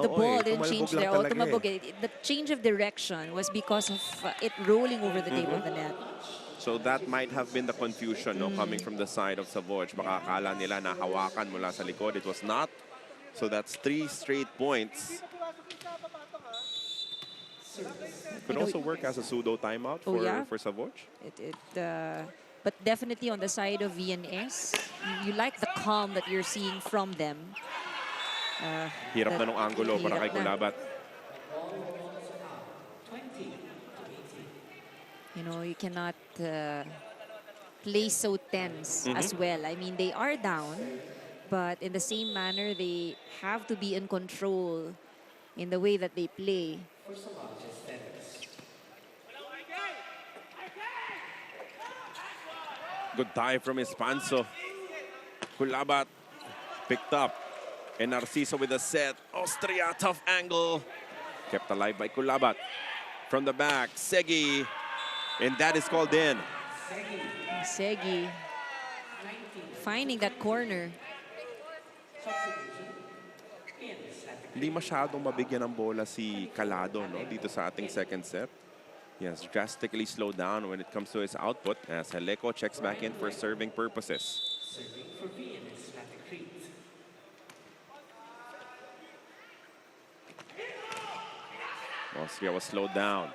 ball didn't change there. Tumalbog lang talaga The change of direction was because of it rolling over the table of the net. so that might have been the confusion, no, coming from the side of Savouge. Baka akala nila na hawakan mula sa likod. It was not. So that's 3 straight points. Could also work as a pseudo timeout for Savouge. But definitely on the side of VNS, you like the calm that you're seeing from them. Hirap na nung angulo para kay Kulabat. You know, you cannot play so tense as well. I mean, they are down, but in the same manner, they have to be in control in the way that they play. Good dive from Espanso. Kulabat picked up. And Narciso with a set. Austria, tough angle. Kept alive by Kulabat. From the back, Segi. And that is called in. Segi finding that corner. Hindi masyadong mabigyan ng bola si Calado, no, dito sa ating second set. He has drastically slowed down when it comes to his output as Heleco checks back in for serving purposes. Serving for VNS-Laticrete. Austria was slowed down.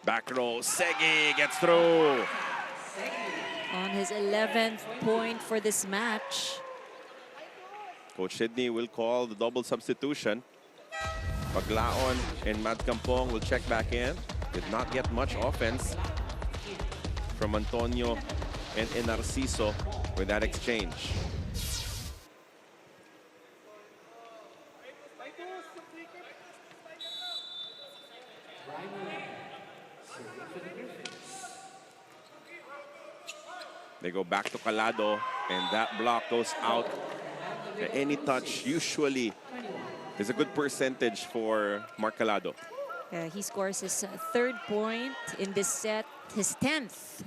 Back row, Segi gets through. On his 11th point for this match. Coach Sidney will call the double substitution. Paglaon and Matt Campong will check back in. Did not get much offense from Antonio and Narciso with that exchange. They go back to Calado, and that block goes out. Any touch usually is a good percentage for Mark Calado. He scores his 3rd point in this set, his 10th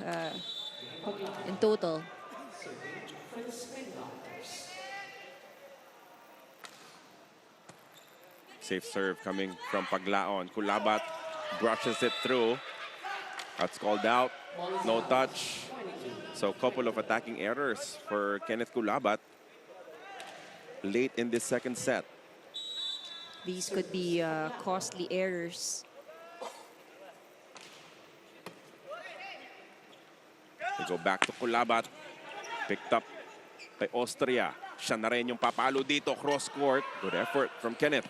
in total. Safe serve coming from Paglaon. Kulabat brushes it through. That's called out. No touch. So a couple of attacking errors for Kenneth Kulabat late in this second set. These could be costly errors. We go back to Kulabat. Picked up by Austria. Siya na rin yung papalo dito. Cross court. Good effort from Kenneth.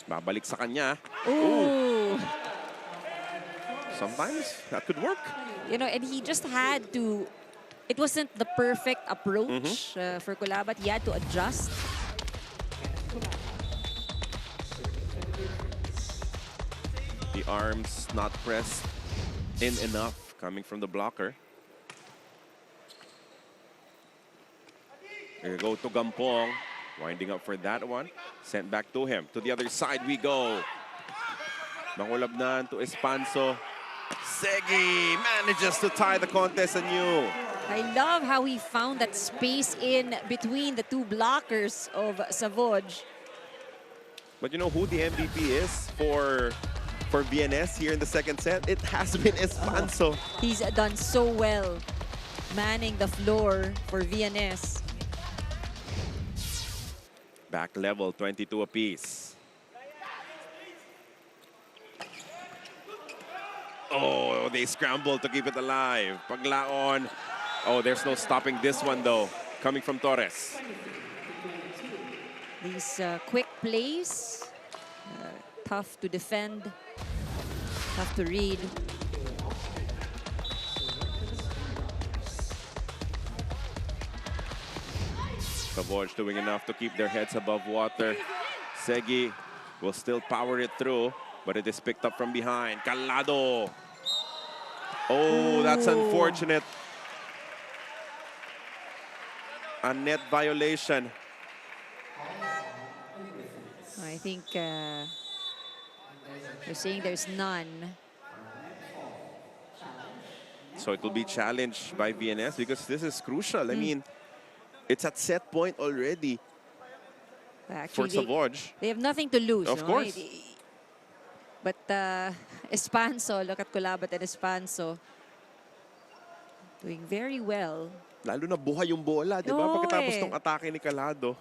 Babalik sa kanya. Ooh. Sometimes that could work. You know, and he just had to, it wasn't the perfect approach for Kulabat. He had to adjust. The arms not pressed in enough coming from the blocker. There you go to Gampong. Winding up for that one. Sent back to him. To the other side we go. Mangulabnan to Espanso. Segi manages to tie the contest anew. I love how he found that space in between the two blockers of Savouge. But you know who the MVP is for VNS here in the second set? It has been Espanso. He's done so well manning the floor for VNS. Back level, 22 apiece. Oh, they scrambled to keep it alive. Paglaon. Oh, there's no stopping this one though. Coming from Torres. These quick plays, tough to defend, tough to read. Savouge doing enough to keep their heads above water. Segi will still power it through, but it is picked up from behind. Calado. Oh, that's unfortunate. A net violation. I think they're saying there's none. So it will be challenged by VNS because this is crucial. I mean, it's at set point already Actually, for Savouge. they have nothing to lose. Of no? course. But Espanso, look at Kulabat and Espanso. Doing very well. Lalo na buhay yung bola, di ba? Oo, Pagkatapos eh. ng atake ni Calado.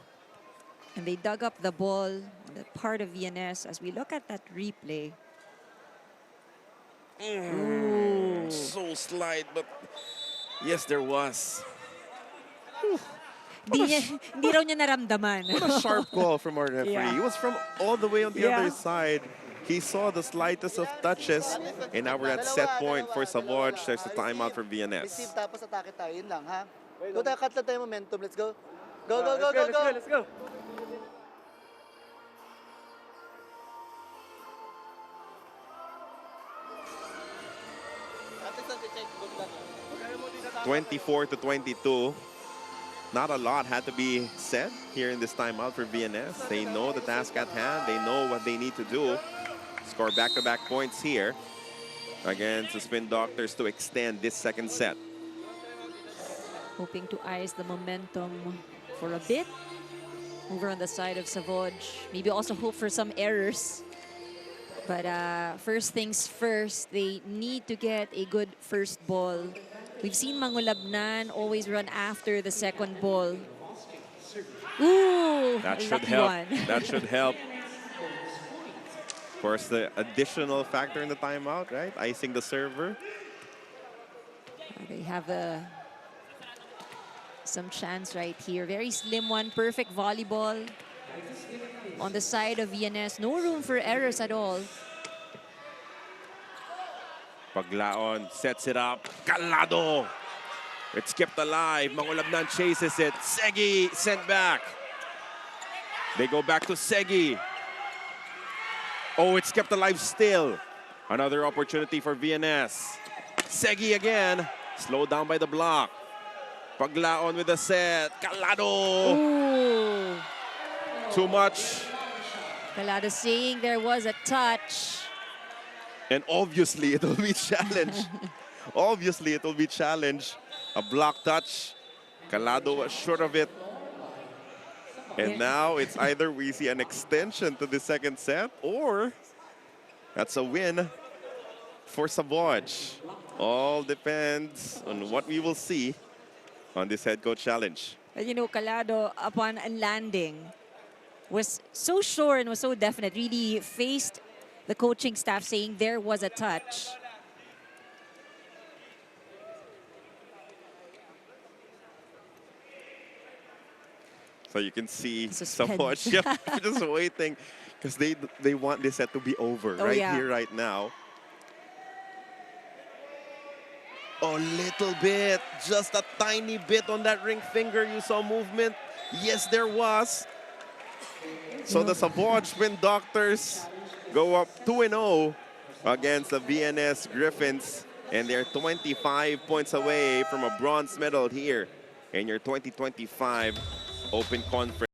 And they dug up the ball on the part of VNS as we look at that replay. So slight, but yes, there was. Hindi raw niya naramdaman. What a sharp call from our referee. Yeah. He was from all the way on the other side. He saw the slightest of touches, and now we're at set point for Savouge. There's a timeout for Receive VNS. tapos atake tayo. Yun lang, ha? Go tayo, cut lang tayo momentum. Let's go. Go, go, go, go, go. Let's go. eh. 24 to 22. Not a lot had to be said here in this timeout for VNS. They know the task at hand. They know what they need to do. Score back-to-back points here against the Spin Doctors to extend this second set. Hoping to ice the momentum for a bit. Over on the side of Savouge. Maybe also hope for some errors. But first things first, they need to get a good first ball. We've seen Mangulabnan always run after the second ball. Ooh, That should lucky help. one. That should help. Of course, the additional factor in the timeout, right? Icing the server. They have some chance right here. Very slim one, perfect volleyball. On the side of VNS, no room for errors at all. Paglaon sets it up. Calado. It's kept alive. Mangulabnan chases it. Segi sent back. They go back to Segi. Oh, it's kept alive still. Another opportunity for VNS. Segi again. Slowed down by the block. Paglaon with the set. Calado. Ooh. Too much. Calado saying there was a touch. And obviously, it will be challenged. Obviously, it will be challenged. A block touch. Calado was short of it. And now it's either we see an extension to the second set or that's a win for Savouge. All depends on what we will see on this head coach challenge. But you know, Calado, upon landing, was so sure and was so definite. Really faced the coaching staff saying there was a touch. So you can see Suspense. Savouge just waiting because they want this set to be over right here, right now. A little bit, just a tiny bit on that ring finger. You saw movement. Yes, there was. So the Savouge Spin Doctors go up 2-0 against the VNS Griffins. And they're 25 points away from a bronze medal here in your 2025 Open Conference.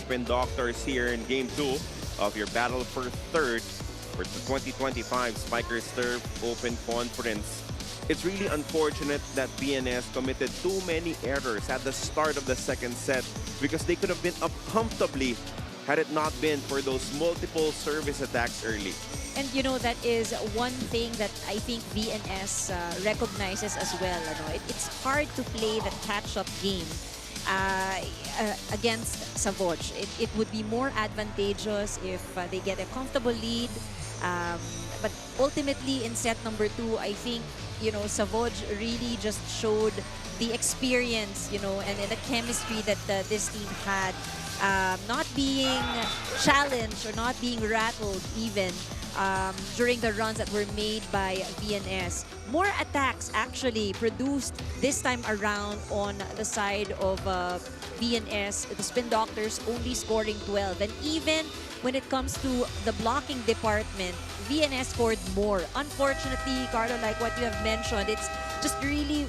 Spin Doctors here in Game 2 of your battle for third for the 2025 Spikers Turf Open Conference. It's really unfortunate that VNS committed too many errors at the start of the second set because they could have been up comfortably had it not been for those multiple service attacks early. And you know, that is one thing that I think VNS recognizes as well. It's hard to play the catch-up game against Savouge. It would be more advantageous if they get a comfortable lead. But ultimately, in set number 2, I think, Savouge really just showed the experience, and the chemistry that this team had, not being challenged or not being rattled even during the runs that were made by VNS. More attacks actually produced this time around on the side of VNS. The Spin Doctors only scoring 12. And even when it comes to the blocking department, VNS scored more. Unfortunately, Carlo, like what you have mentioned, it's just really,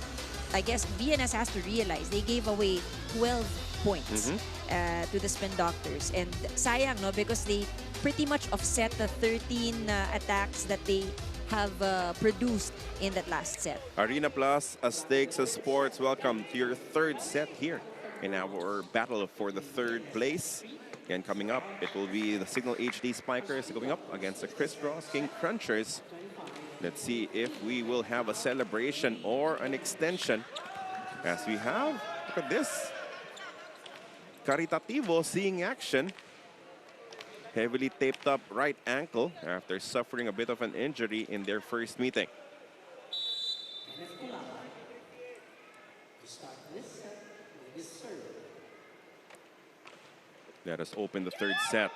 I guess VNS has to realize they gave away 12 points to the Spin Doctors. And sayang, no, because they pretty much offset the 13 attacks that they have produced in that last set. Arena Plus, Aztecs Sports, welcome to your third set here in our battle for the third place. And coming up, it will be the Signal HD Spikers going up against the Chris Ross King Crunchers. Let's see if we will have a celebration or an extension. As we have, look at this. Caritativo seeing action. Heavily taped up right ankle after suffering a bit of an injury in their first meeting. Let us open the third set.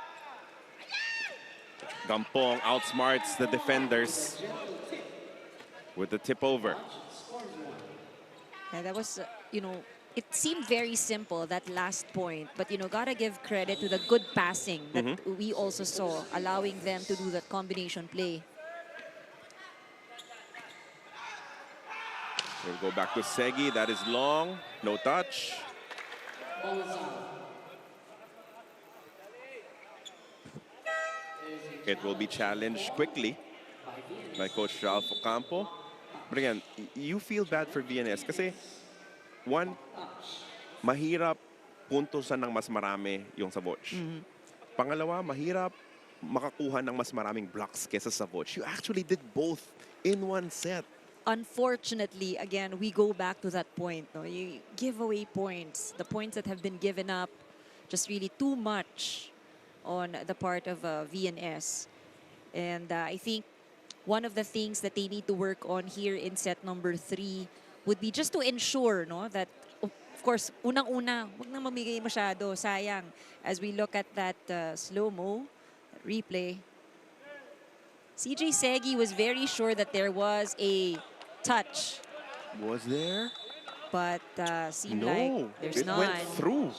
Gampong outsmarts the defenders with the tip over. Yeah, that was, it seemed very simple, that last point. But, gotta give credit to the good passing that we also saw, allowing them to do that combination play. We'll go back to Segi. That is long. No touch. It will be challenged quickly by Coach Ralph Ocampo. But again, you feel bad for VNS kasi one, mahirap puntusan ng mas marami yung Savouge. Pangalawa, mahirap makakuha ng mas maraming blocks kesa Savouge. You actually did both in one set. Unfortunately, again, we go back to that point. No? You give away points. The points that have been given up, just really too much on the part of VNS. And I think one of the things that they need to work on here in set number 3 would be just to ensure, no, that, of course, unang-una, wag na mamigay masyado, sayang. As we look at that slow-mo replay, CJ Segi was very sure that there was a touch. Was there? But seemed No, like there's it none. went through.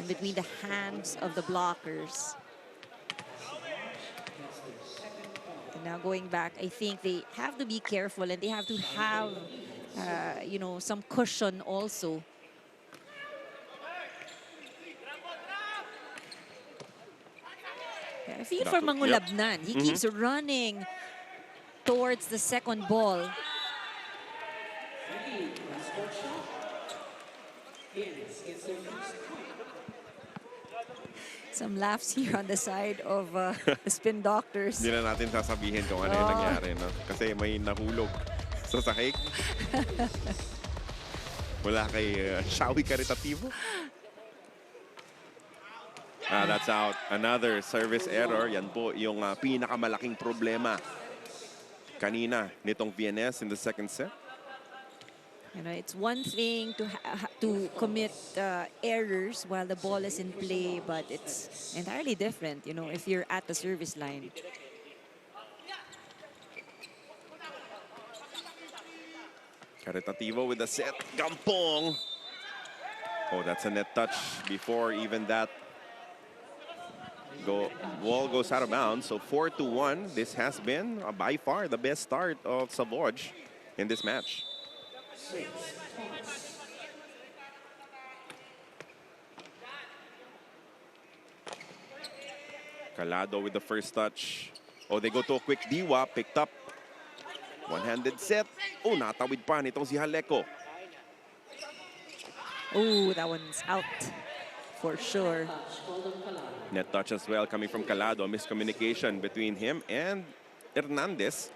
In between the hands of the blockers. And now going back, I think they have to be careful and they have to have, some cushion also. I feel for Mangulabnan, he keeps running towards the second ball. Some laughs here on the side of the Spin Doctors. Hindi na natin sasabihin kung ano yung nangyari, no? Kasi may nahulog sa sahig. Wala kay Shawi Caritativo. That's out. Another service error. Yan po yung pinakamalaking problema kanina nitong VNS in the second set. It's one thing to commit errors while the ball is in play, but it's entirely different, if you're at the service line. Caritativo with the set. Gampong. Oh, that's a net touch before even that wall goes out of bounds. So 4-1. This has been by far the best start of Savouge in this match. Calado with the first touch. Oh, they go to a quick diwa, picked up. One-handed set. Oh, natawid pa nitong si Haleko. Oh, that one's out for sure. Net touch as well coming from Calado. Miscommunication between him and Hernandez.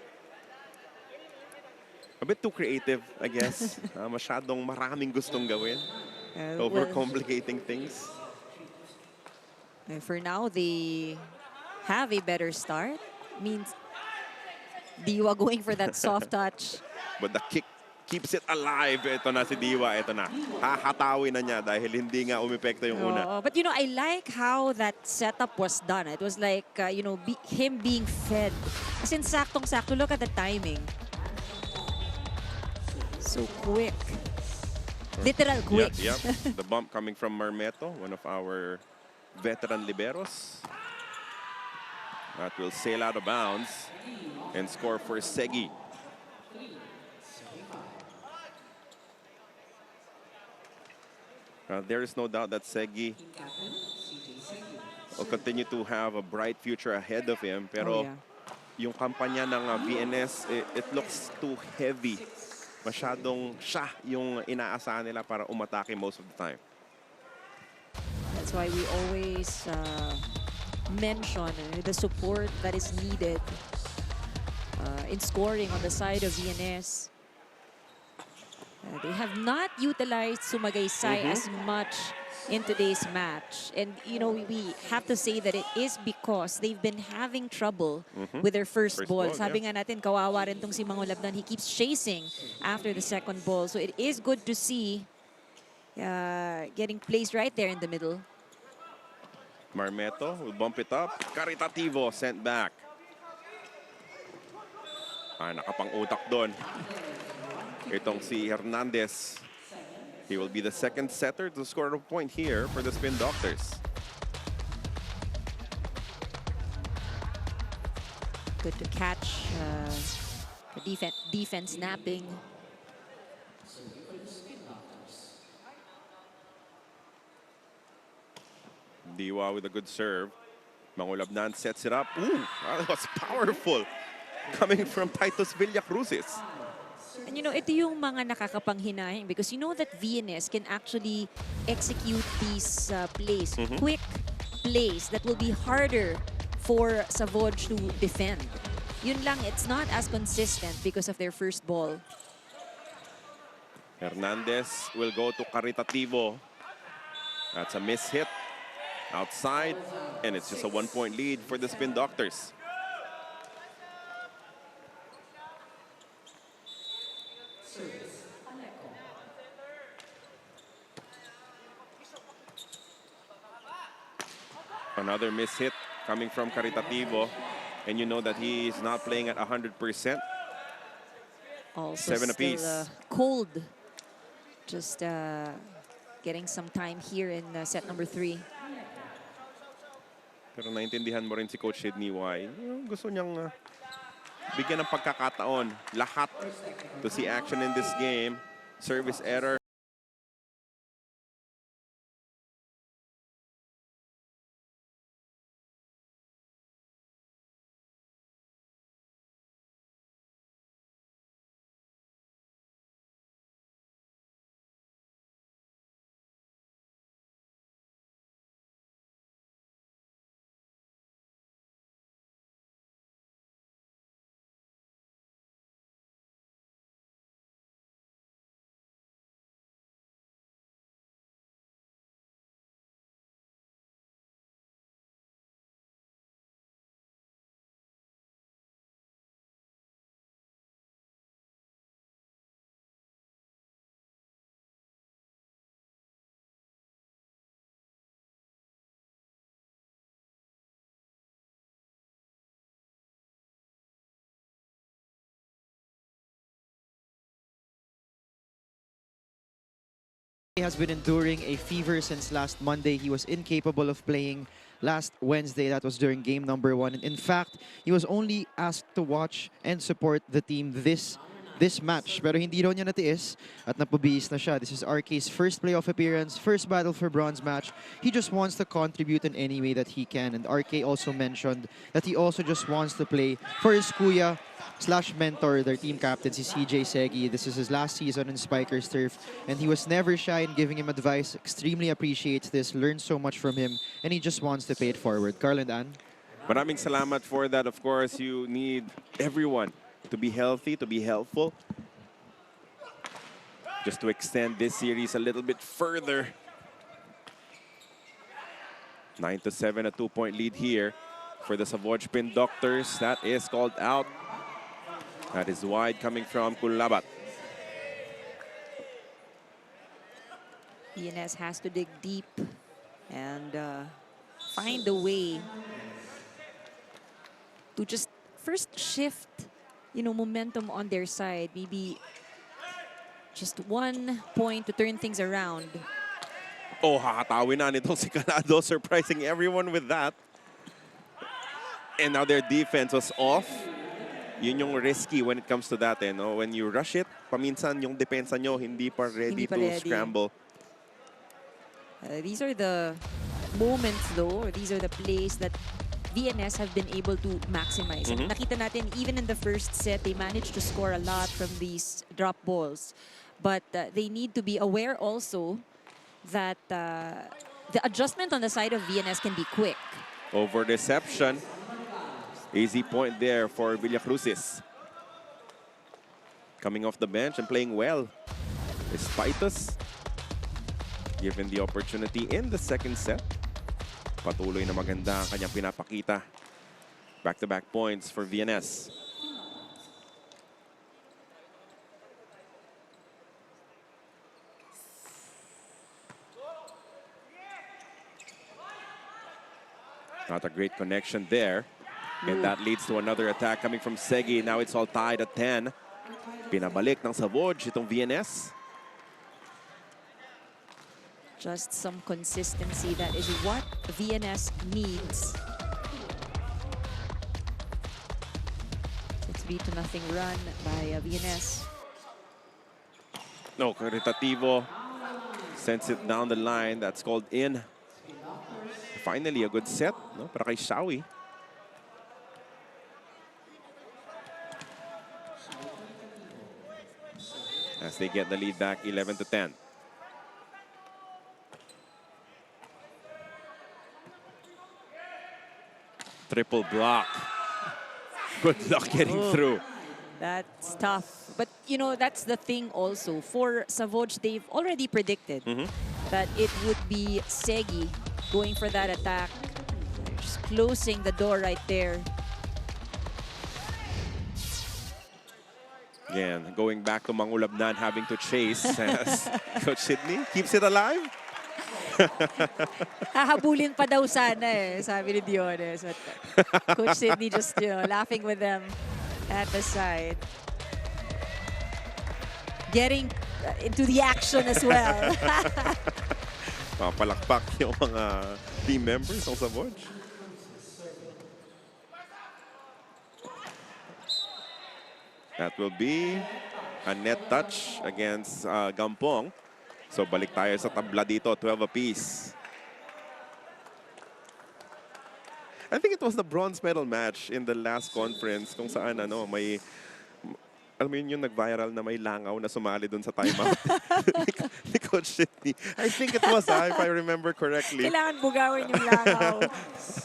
A bit too creative, I guess. Masyadong maraming gustong gawin. Overcomplicating things. For now, they have a better start. Means Diwa going for that soft touch. But the kick keeps it alive. Ito na si Diwa. Ito na. Hahatawin na niya dahil hindi nga umepekto yung una. But, you know, I like how that setup was done. It was like, you know, him being fed. As in, saktong-sakto. Look at the timing. So quick. Literal quick. Yep. The bump coming from Marmeto, one of our veteran liberos. That will sail out of bounds and score for Segi. There is no doubt that Segi will continue to have a bright future ahead of him. Pero yung kampanya ng VNS, it looks too heavy. Masyadong siya yung inaasahan nila para umatake most of the time. That's why we always mention the support that is needed in scoring on the side of VNS. They have not utilized Sumagaysay as much in today's match. And, you know, we have to say that it is because they've been having trouble with their first ball. Sabi nga natin, kawawa rin tong si Mangolabnan. He keeps chasing after the second ball. So it is good to see getting placed right there in the middle. Marmeto will bump it up. Caritativo sent back. Nakapang-utak doon. Itong si Hernandez. He will be the second setter to score a point here for the Spin Doctors. Good to catch the defense napping. Diwa with a good serve. Mangolabnan sets it up. Ooh, that was powerful. Coming from Titus Villacruzes. And you know, ito yung mga nakakapanghinahing because you know that VNS can actually execute these plays, quick plays that will be harder for Savouge to defend. Yun lang, it's not as consistent because of their first ball. Hernandez will go to Caritativo. That's a miss hit outside, and it's just a 1-point lead for the Spin Doctors. Another miss hit coming from Caritativo, and you know that he is not playing at 100%. Also 7 apiece. Still cold. Just getting some time here in set number 3. Pero naintindihan mo rin si Coach Sidney Y. Gusto niyang bigyan ng pagkakataon lahat to see action in this game. Service error. He has been enduring a fever since last Monday. He was incapable of playing last Wednesday. That was during game number 1. And in fact, he was only asked to watch and support the team this this match. Pero hindi raw niya natiis at napabihis na siya. This is RK's first playoff appearance, first battle for bronze match. He just wants to contribute in any way that he can. And RK also mentioned that he also just wants to play for his kuya / mentor, their team captain, si CJ Segi. This is his last season in Spiker's turf. And he was never shy in giving him advice. Extremely appreciates this, learns so much from him. And he just wants to pay it forward. Carl and Ann? Maraming salamat for that. Of course, you need everyone to be healthy, to be helpful. Just to extend this series a little bit further. 9-7, a 2-point lead here for the Savouge Spin Doctors. That is called out. That is wide coming from Kulabat. VNS has to dig deep and find a way to just first shift, momentum on their side. Maybe just 1 point to turn things around. Oh, hakatawin na nitong si Calado, surprising everyone with that. And now their defense was off. Yun yung risky when it comes to that. No? When you rush it, paminsan yung depensa nyo hindi pa ready to scramble. These are the moments, though, or these are the plays that VNS have been able to maximize. And nakita natin, even in the first set, they managed to score a lot from these drop balls. But they need to be aware also that the adjustment on the side of VNS can be quick. Over deception. Easy point there for Villacruzes. Coming off the bench and playing well is Titus. Given the opportunity in the second set. Patuloy na maganda ang kanyang pinapakita. Back-to-back points for VNS. Not a great connection there. And that leads to another attack coming from Segi. Now it's all tied at 10. Pinabalik ng Savouge itong VNS. Just some consistency. That is what VNS needs. It's 3-0 run by VNS. No, Caritativo sends it down the line. That's called in. Finally, a good set, no, para kay Shawi. As they get the lead back 11-10. Triple block. Good luck getting through. That's tough. But, that's the thing also. For Savouge, they've already predicted that it would be Segi going for that attack. Just closing the door right there. Again, going back to Mangulabnan, having to chase as Coach Sidney keeps it alive. Hahabulin pa daw sana sabi ni Diones. But Coach Sidney just, laughing with them at the side. Getting into the action as well. Palakpak yung mga team members ng Savouge. That will be a net touch against Gampong. So balik tayo sa tabla dito, 12 apiece. I think it was the bronze medal match in the last conference kung saan may alam mo yun yung nag-viral na may langaw na sumali dun sa timeout ni Coach Sidney. I think it was, if I remember correctly. Kailangan bugawin yung langaw.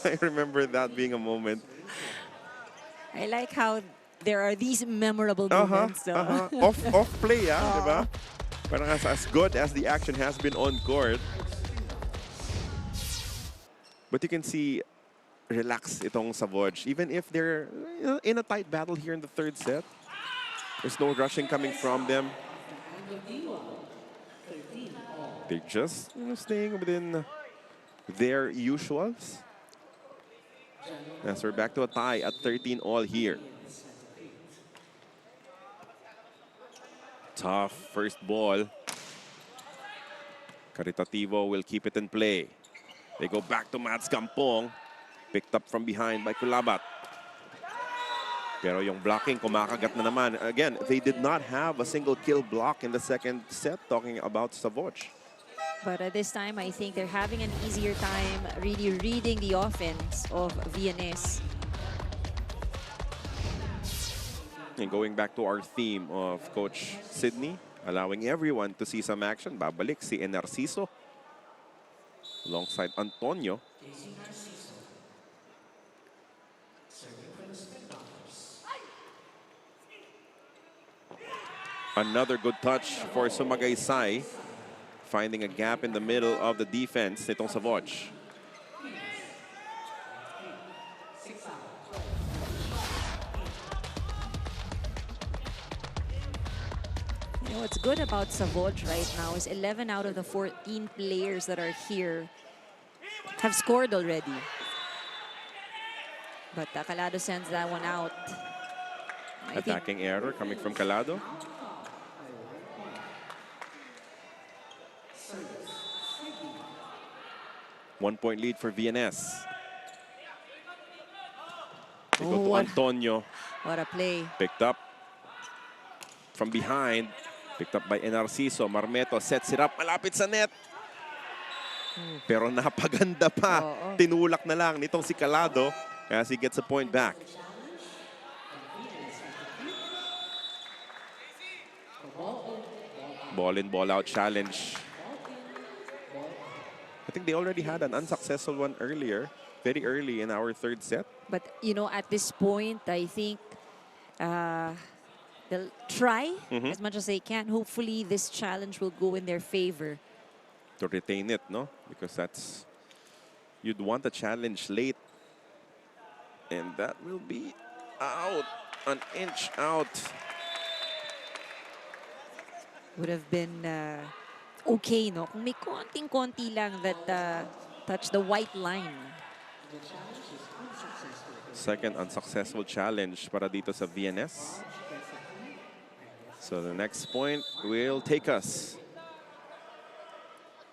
I remember that being a moment. I like how there are these memorable moments. Off play, diba? Parang as good as the action has been on court. But you can see, relax itong Savouge. Even if they're in a tight battle here in the third set, there's no rushing coming from them. They're just staying within their usuals. As we're back to a tie at 13 all here. Tough first ball. Caritativo will keep it in play. They go back to Mads Gampong. Picked up from behind by Kulabat. Pero yung blocking, kumakagat na naman. Again, they did not have a single kill block in the second set, talking about Savouge. But at this time, I think they're having an easier time really reading the offense of VNS. And going back to our theme of Coach Sydney, allowing everyone to see some action, babalik si Narciso alongside Antonio. Another good touch for Sumagaysay, finding a gap in the middle of the defense nitong Savouge. You know, what's good about Savouge right now is 11 out of the 14 players that are here have scored already. But Calado sends that one out. I think Attacking error coming from Calado. One-point lead for VNS. They go to what- Antonio. what a play. Picked up from behind. Picked up by Narciso. Marmeto sets it up. Malapit sa net. Pero napaganda pa. Oo. Tinulak na lang nitong si Calado as he gets a point back. Ball in, ball out challenge. I think they already had an unsuccessful one earlier, very early in our third set. But, you know, at this point, I think they'll try as much as they can. Hopefully, this challenge will go in their favor. To retain it, no? Because that's, you'd want a challenge late. And that will be out, an inch out. Would have been okay, no? Kung may konting-konti lang that touch the white line. Second unsuccessful challenge para dito sa VNS. So the next point will take us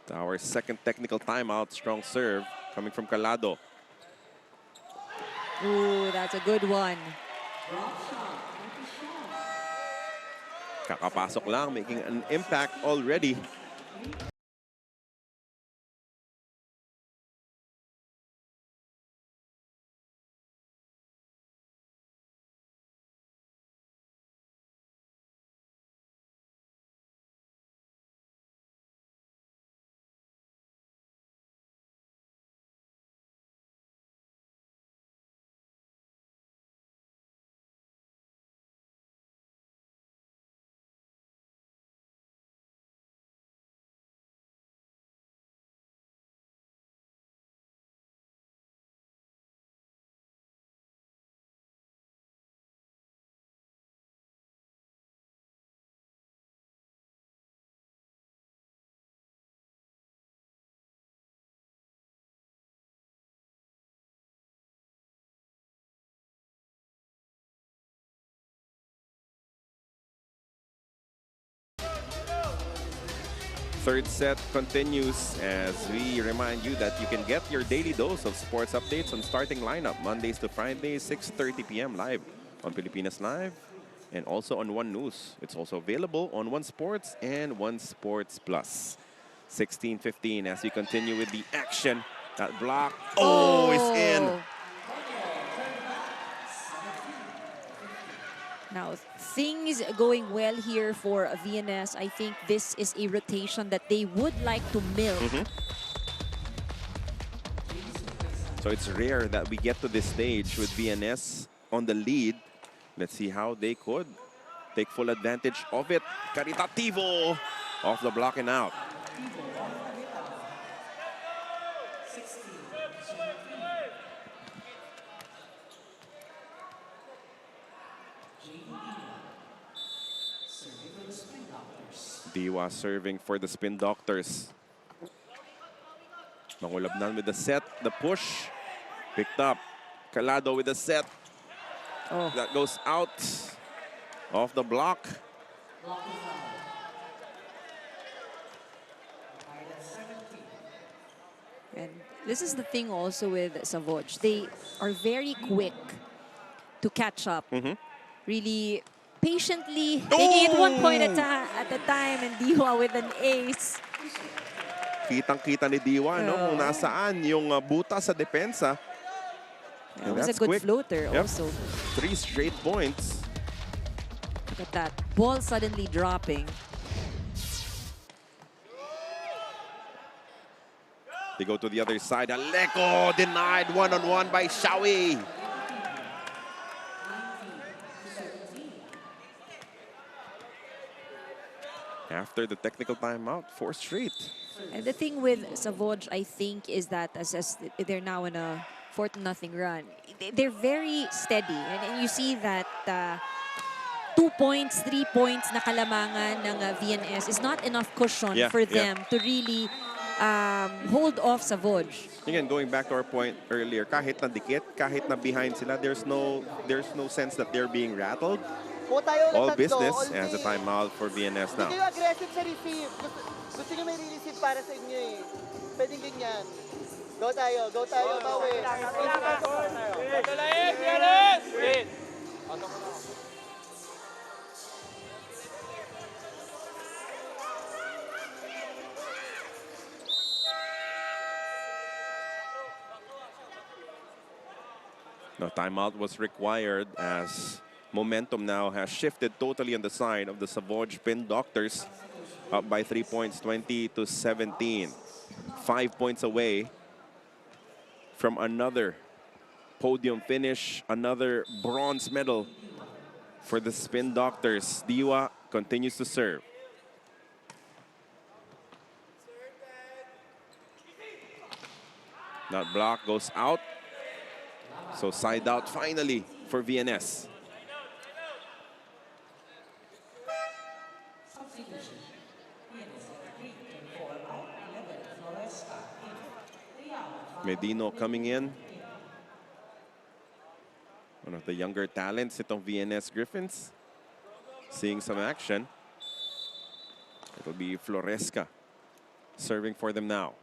to our second technical timeout. Strong serve coming from Calado. Ooh, that's a good one. Kakapasok lang, making an impact already. Third set continues as we remind you that you can get your daily dose of sports updates on Starting Lineup Mondays to Fridays, 6:30 p.m. live on Pilipinas Live and also on One News. It's also available on One Sports and One Sports Plus. 16:15 as we continue with the action. That block, it's in. Now, things going well here for VNS. I think this is a rotation that they would like to milk. So it's rare that we get to this stage with VNS on the lead. Let's see how they could take full advantage of it. Caritativo off the block and out. Diwa serving for the Spin Doctors. Mangulabnan with the set, the push. Picked up. Calado with the set. That goes out off the block. And this is the thing also with Savouge. They are very quick to catch up. Mhm. Really patiently taking it 1 point at a time, and Diwa with an ace. Kitang-kita ni Diwa, no, kung nasaan yung buta sa depensa. That was a good quick. floater Yep. also. 3 straight points. Look at that. Ball suddenly dropping. They go to the other side. Aleko denied one-on-one by Shawi. After the technical timeout, 4 straight. And the thing with Savouge, I think, is that as they're now in a 4-0 run, they're very steady. And you see that 2 points, 3 points na kalamangan ng VNS is not enough cushion for them to really hold off Savouge. Again, going back to our point earlier, kahit na dikit, kahit na behind sila, there's no sense that they're being rattled. All business as a timeout for VNS now. Hindi kayo aggressive sa receive. Gusto nyo may re-receive para sa inyo eh. Pwedeng ganyan. Go tayo, bawi. No timeout was required as momentum now has shifted totally on the side of the Savouge Spin Doctors, up by 3 points, 20-17. 5 points away from another podium finish, another bronze medal for the Spin Doctors. Diwa continues to serve. That block goes out. So side out finally for VNS. Medino coming in. One of the younger talents itong VNS Griffins. Seeing some action. It'll be Floresca serving for them now.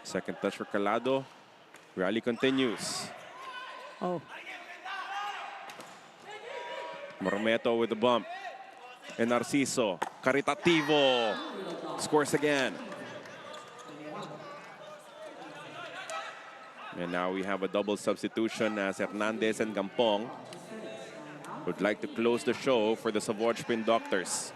Second touch for Calado. Rally continues. Oh. Mormeto with the bump. And Narciso, caritativo, scores again. And now we have a double substitution as Hernandez and Gampong would like to close the show for the Savouge Spin Doctors.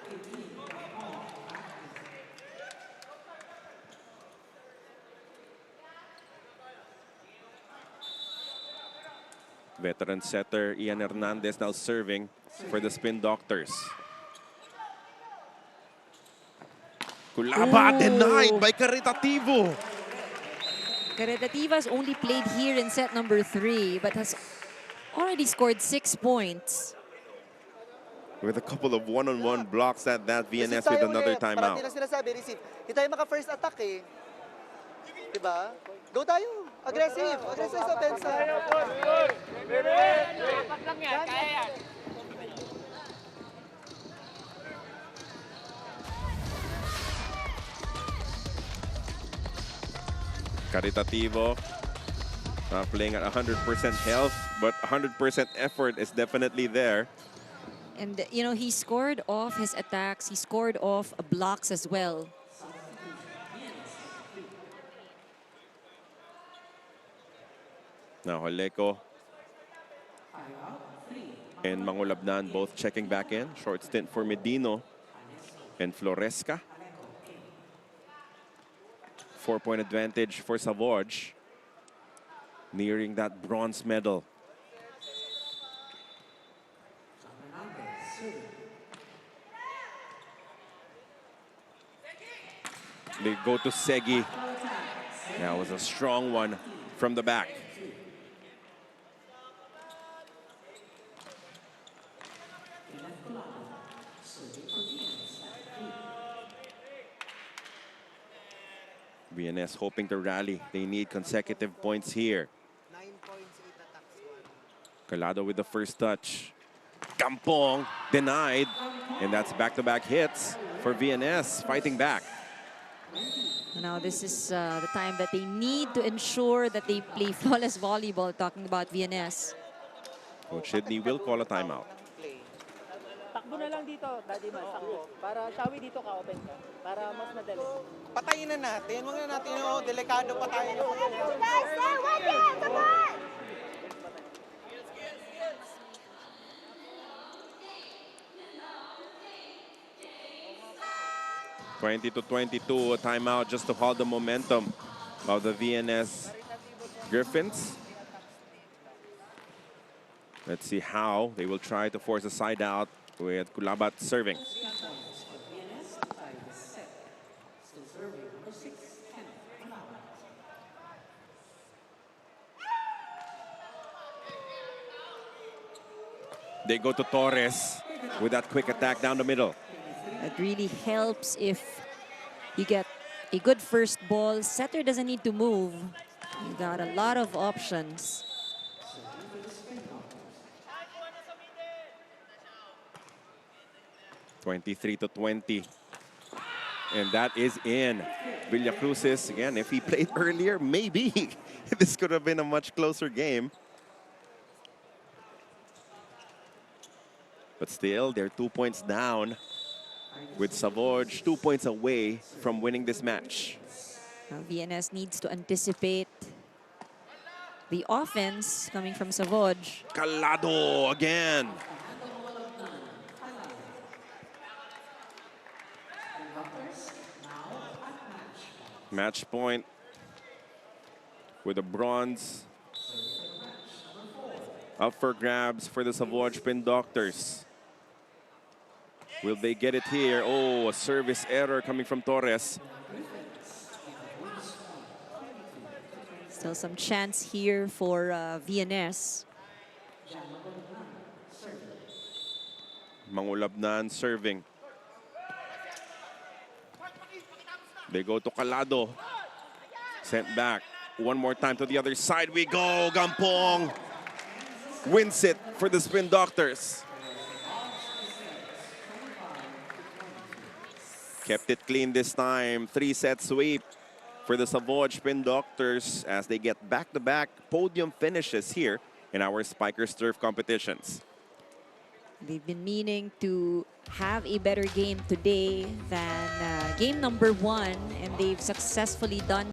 Veteran setter Ian Hernandez now serving for the Spin Doctors. Kulaba denied by Caritativo. Caritativa's only played here in set number 3, but has already scored 6 points. With a couple of one-on-one blocks at that, VNS with another timeout. Parang sinasabi, receive. Hindi tayo maka-first attack eh. Diba? Go tayo. Aggressive. Aggressive sa pensa. Dapat lang yan, kaya yan. Caritativo not playing at 100% health, but 100% effort is definitely there. And, you know, he scored off his attacks. He scored off blocks as well. Now Holeko and Mangulabnan both checking back in. Short stint for Medino and Floresca. 4-point advantage for Savouge, nearing that bronze medal. They go to Segi. That was a strong one from the back. VNS hoping to rally. They need consecutive points here. 9 points, 8 attacks. Calado with the first touch. Kampong denied. And that's back-to-back hits for VNS, fighting back. Now this is the time that they need to ensure that they play flawless volleyball, talking about VNS. Coach Sidney will call a timeout. Takbo na lang dito, Daddy Mas. Takbo. Para Shawi dito ka, open ka. Para mas madali. Patayin na natin. Huwag na natin yung delikado pa tayo. Guys, stay with him! Come on! 20-22, a timeout just to hold the momentum of the VNS Griffins. Let's see how they will try to force a side out with Kulabat serving. They go to Torres with that quick attack down the middle. It really helps if you get a good first ball. Setter doesn't need to move. You got a lot of options. (23-20). And that is in. Villacruz's, again, if he played earlier, maybe this could have been a much closer game. But still, they're 2 points down, with Savouge 2 points away from winning this match. Now VNS needs to anticipate the offense coming from Savouge. Calado again. Match point with a bronze up for grabs for the Savouge Spin Doctors. Will they get it here? Oh, a service error coming from Torres. Still some chance here for VNS. Mangulabnan serving. They go to Calado. Sent back. One more time to the other side we go. Gampong wins it for the Spin Doctors. Kept it clean this time. 3-set sweep for the Savouge Spin Doctors as they get back-to-back podium finishes here in our Spikers Turf competitions. They've been meaning to have a better game today than game number 1, and they've successfully done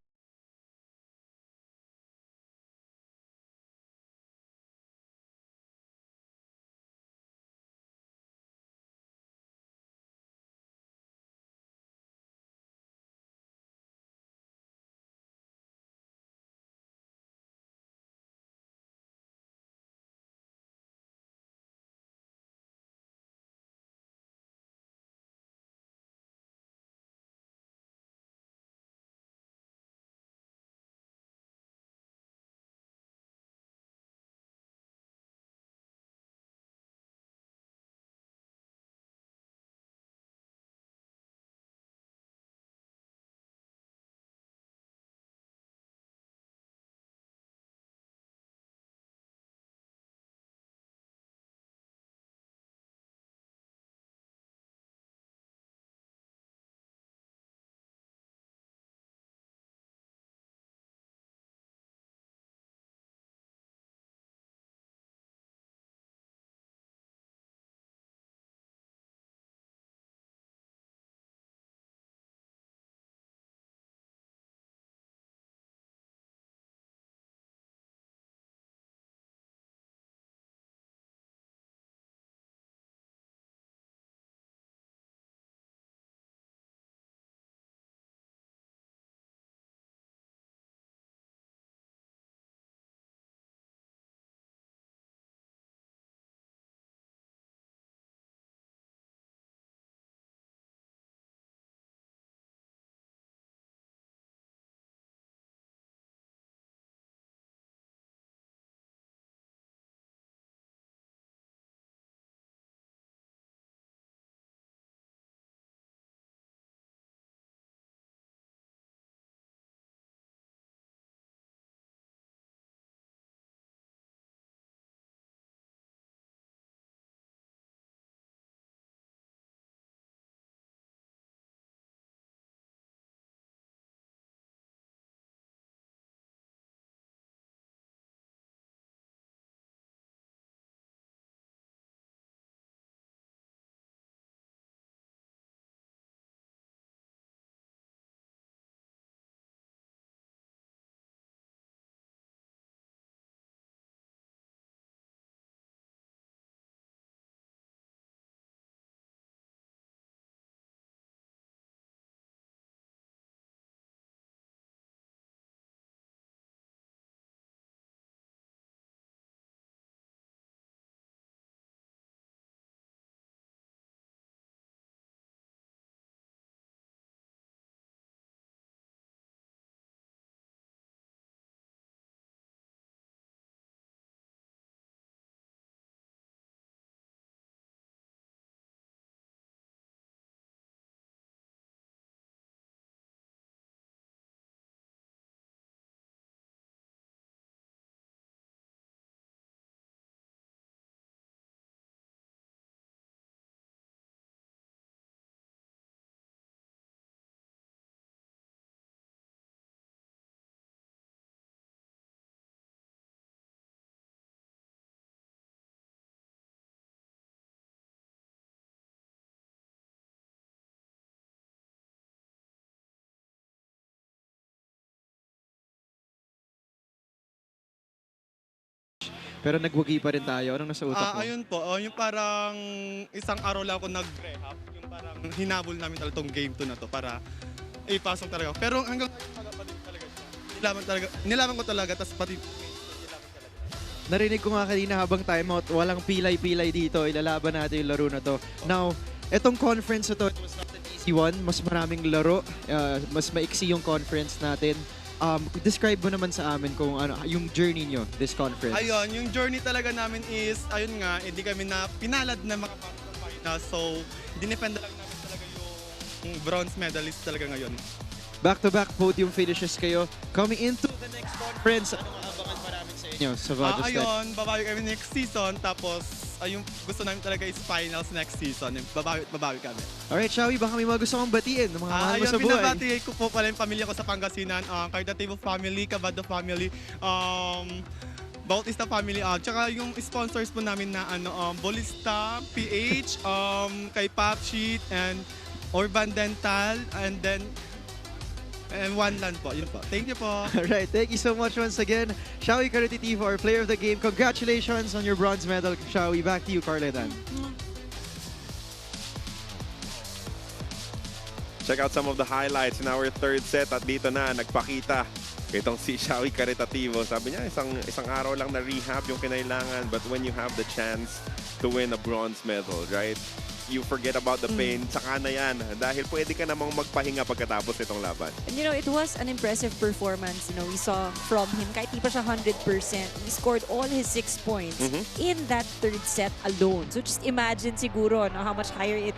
Pero nagwagi pa rin tayo. Anong nasa utak mo? Ayun po, yung parang isang araw lang ako nag-rehab. Yung parang hinabol namin talaga tong game 2 na to para ipasok talaga. Pero hanggang ngayon magapalit talaga siya. Nilaman ko talaga, tapos pati Narinig ko nga kanina habang timeout, walang pilay-pilay dito. Ilalaban natin yung laro na to. Now, etong conference na to, it was not an easy one. Mas maraming laro. Mas maiksi yung conference natin. Describe mo naman sa amin kung ano yung journey nyo this conference. ayun, yung journey talaga namin is, ayun nga, hindi kami na pinalad na makapasok sa final. So, dinependa lang namin talaga yung bronze medalist talaga ngayon. Back-to-back podium finishes kayo. Coming into the next conference, ano ang abangan pa namin sa inyo? Sa Savouge Spin? Ayun, babawi kami next season. Tapos, ayun, gusto namin talaga is finals next season. Babawi kami. Alright, Shawi, baka may mga gusto kong batiin ng mga mahal mo Ayun, sa buhay. binabati ko po pala yung pamilya ko sa Pangasinan. Caritativo family, Cabado family, Bautista family. Tsaka yung sponsors po namin na Bolista, PH, kay Papsheet, and Urban Dental, and then One Land po. Yun po. Thank you po. Alright, thank you so much once again. Shawi Caritativo, our player of the game. Congratulations on your bronze medal, Shawi. Back to you, Carletan. Check out some of the highlights in our third set at dito na nagpakita itong si Shawi Caritativo. Sabi niya isang araw lang na rehab yung kinailangan, but when you have the chance to win a bronze medal, right? You forget about the pain, saka na yan. Dahil pwede ka namang magpahinga pagkatapos itong laban. And you know, it was an impressive performance. You know, we saw from him, kahit di pa siya 100%, he scored all his 6 points in that third set alone. So just imagine siguro no, how much higher it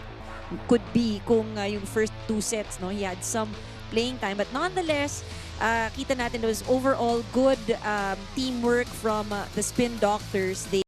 could be kung yung first 2 sets, no, he had some playing time. But nonetheless, kita natin it was overall good teamwork from the Spin Doctors. They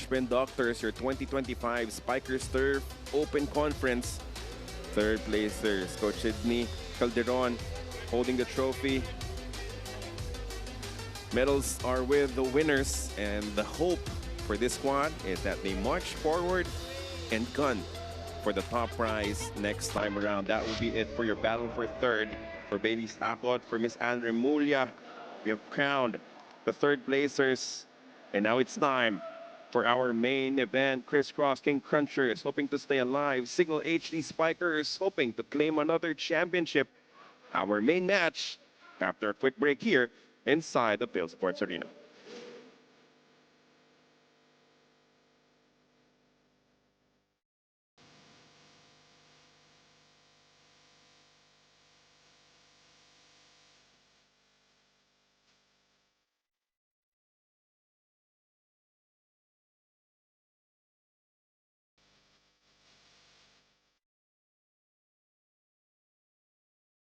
Spin Doctors, your 2025 Spikers Turf Open Conference. Third placers, Coach Sidney Calderon holding the trophy. Medals are with the winners, and the hope for this squad is that they march forward and gun for the top prize next time around. That will be it for your battle for third. For Bailey's Akot, for Miss Andre Mulia, we have crowned the third placers. And now it's time for our main event. Crisscross King Crunchers hoping to stay alive. Signal HD Spikers hoping to claim another championship. Our main match after a quick break here inside the Phil Sports Arena.